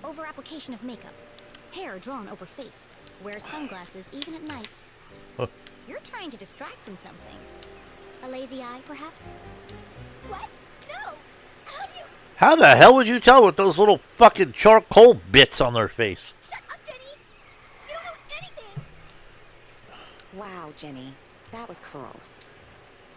Over application of makeup. Hair drawn over face. Wear sunglasses even at night. Huh. You're trying to distract from something. A lazy eye, perhaps? What? No! How do you... How the hell would you tell with those little fucking charcoal bits on their face? Shut up, Jenny! You don't know anything! Wow, Jenny, that was cruel.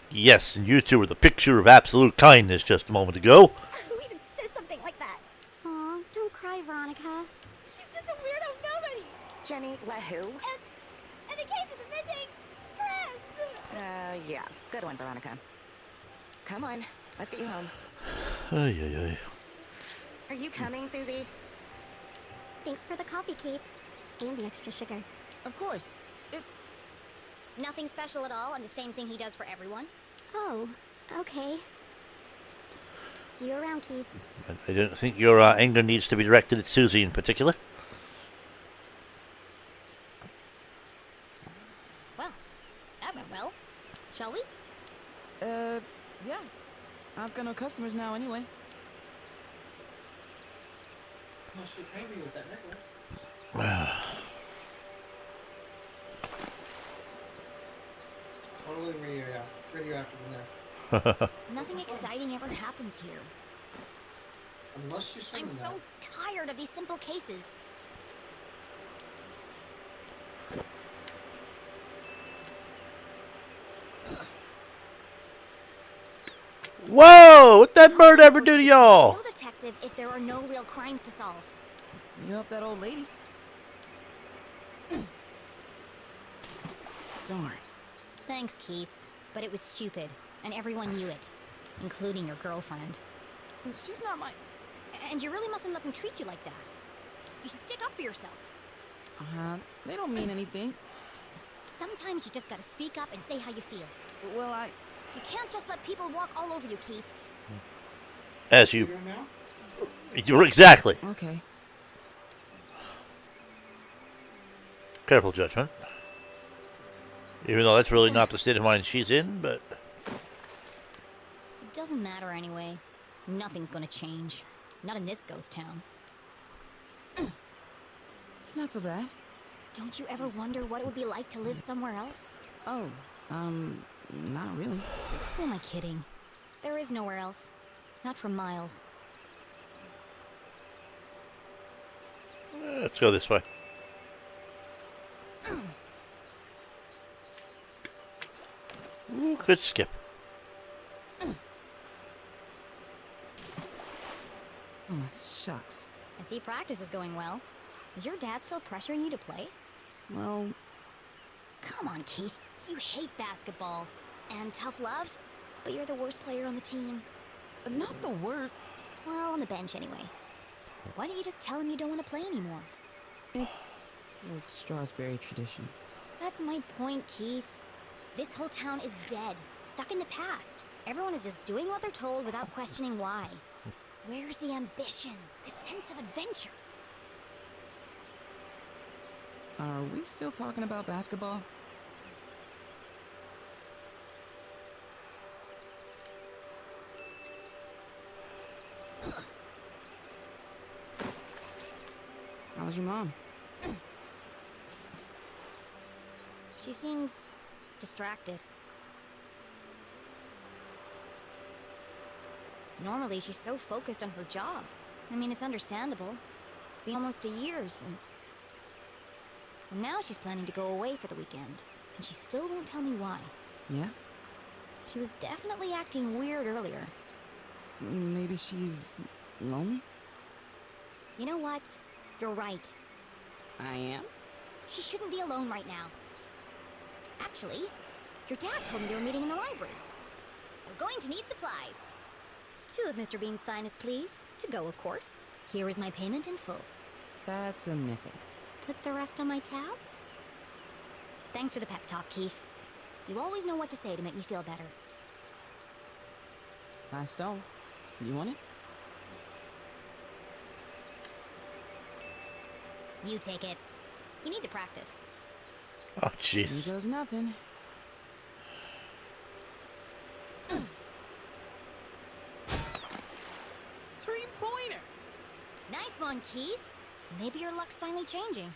Yes, and you two were the picture of absolute kindness just a moment ago. Who even says something like that? Aw, don't cry, Veronica. She's just a weirdo nobody! Jenny, let who? And the case of the missing friends! Yeah, good one, Veronica. Come on, let's get you home. Ay, ay, ay. Are you coming, Susie? Thanks for the coffee, Keith. And the extra sugar. Of course. It's... Nothing special at all, and the same thing he does for everyone? Oh, okay. See you around, Keith. I don't think your anger needs to be directed at Susie in particular. Well, that went well. Shall we? Yeah. I've got no customers now anyway. Unless you pay me with that necklace. Totally radioactive in there. Nothing exciting ever happens here. Unless you swim I'm in so that. tired of these simple cases. Whoa! What that bird ever do to y'all? Real detective if there are no real crimes to solve. You help that old lady? Darn. Thanks, Keith. But it was stupid, and everyone knew it, including your girlfriend. She's not my... And you really mustn't let them treat you like that. You should stick up for yourself. They don't mean anything. Sometimes you just gotta speak up and say how you feel. Well, You can't just let people walk all over you, Keith. As you... You're exactly. Okay. Careful judgment. Even though that's really not the state of mind she's in, but... It doesn't matter anyway. Nothing's gonna change. Not in this ghost town. It's not so bad. Don't you ever wonder what it would be like to live somewhere else? Oh, not really. Who am I kidding? There is nowhere else. Not for miles. Let's go this way. Ooh, good skip. Oh, shucks. I see practice is going well. Is your dad still pressuring you to play? Well... Come on, Keith. You hate basketball. And tough love. But you're the worst player on the team. Not the worst. Well, on the bench anyway. Why don't you just tell him you don't want to play anymore? It's a Strasberry tradition. That's my point, Keith. This whole town is dead, stuck in the past. Everyone is just doing what they're told without questioning why. Where's the ambition, the sense of adventure? Are we still talking about basketball? How's your mom? She seems distracted. Normally, she's so focused on her job. I mean, it's understandable. It's been almost a year since... And now she's planning to go away for the weekend, and she still won't tell me why. Yeah? She was definitely acting weird earlier. Maybe she's lonely? You know what? You're right. I am? She shouldn't be alone right now. Actually, your dad told me they were meeting in the library. We're going to need supplies. 2 of Mr. Bean's finest, please. To go, of course. Here is my payment in full. That's a nickel. Put the rest on my tab? Thanks for the pep talk, Keith. You always know what to say to make me feel better. Last stone. You want it? You take it. You need to practice. Oh, jeez. Here goes nothing. Three-pointer! Nice one, Keith. Maybe your luck's finally changing.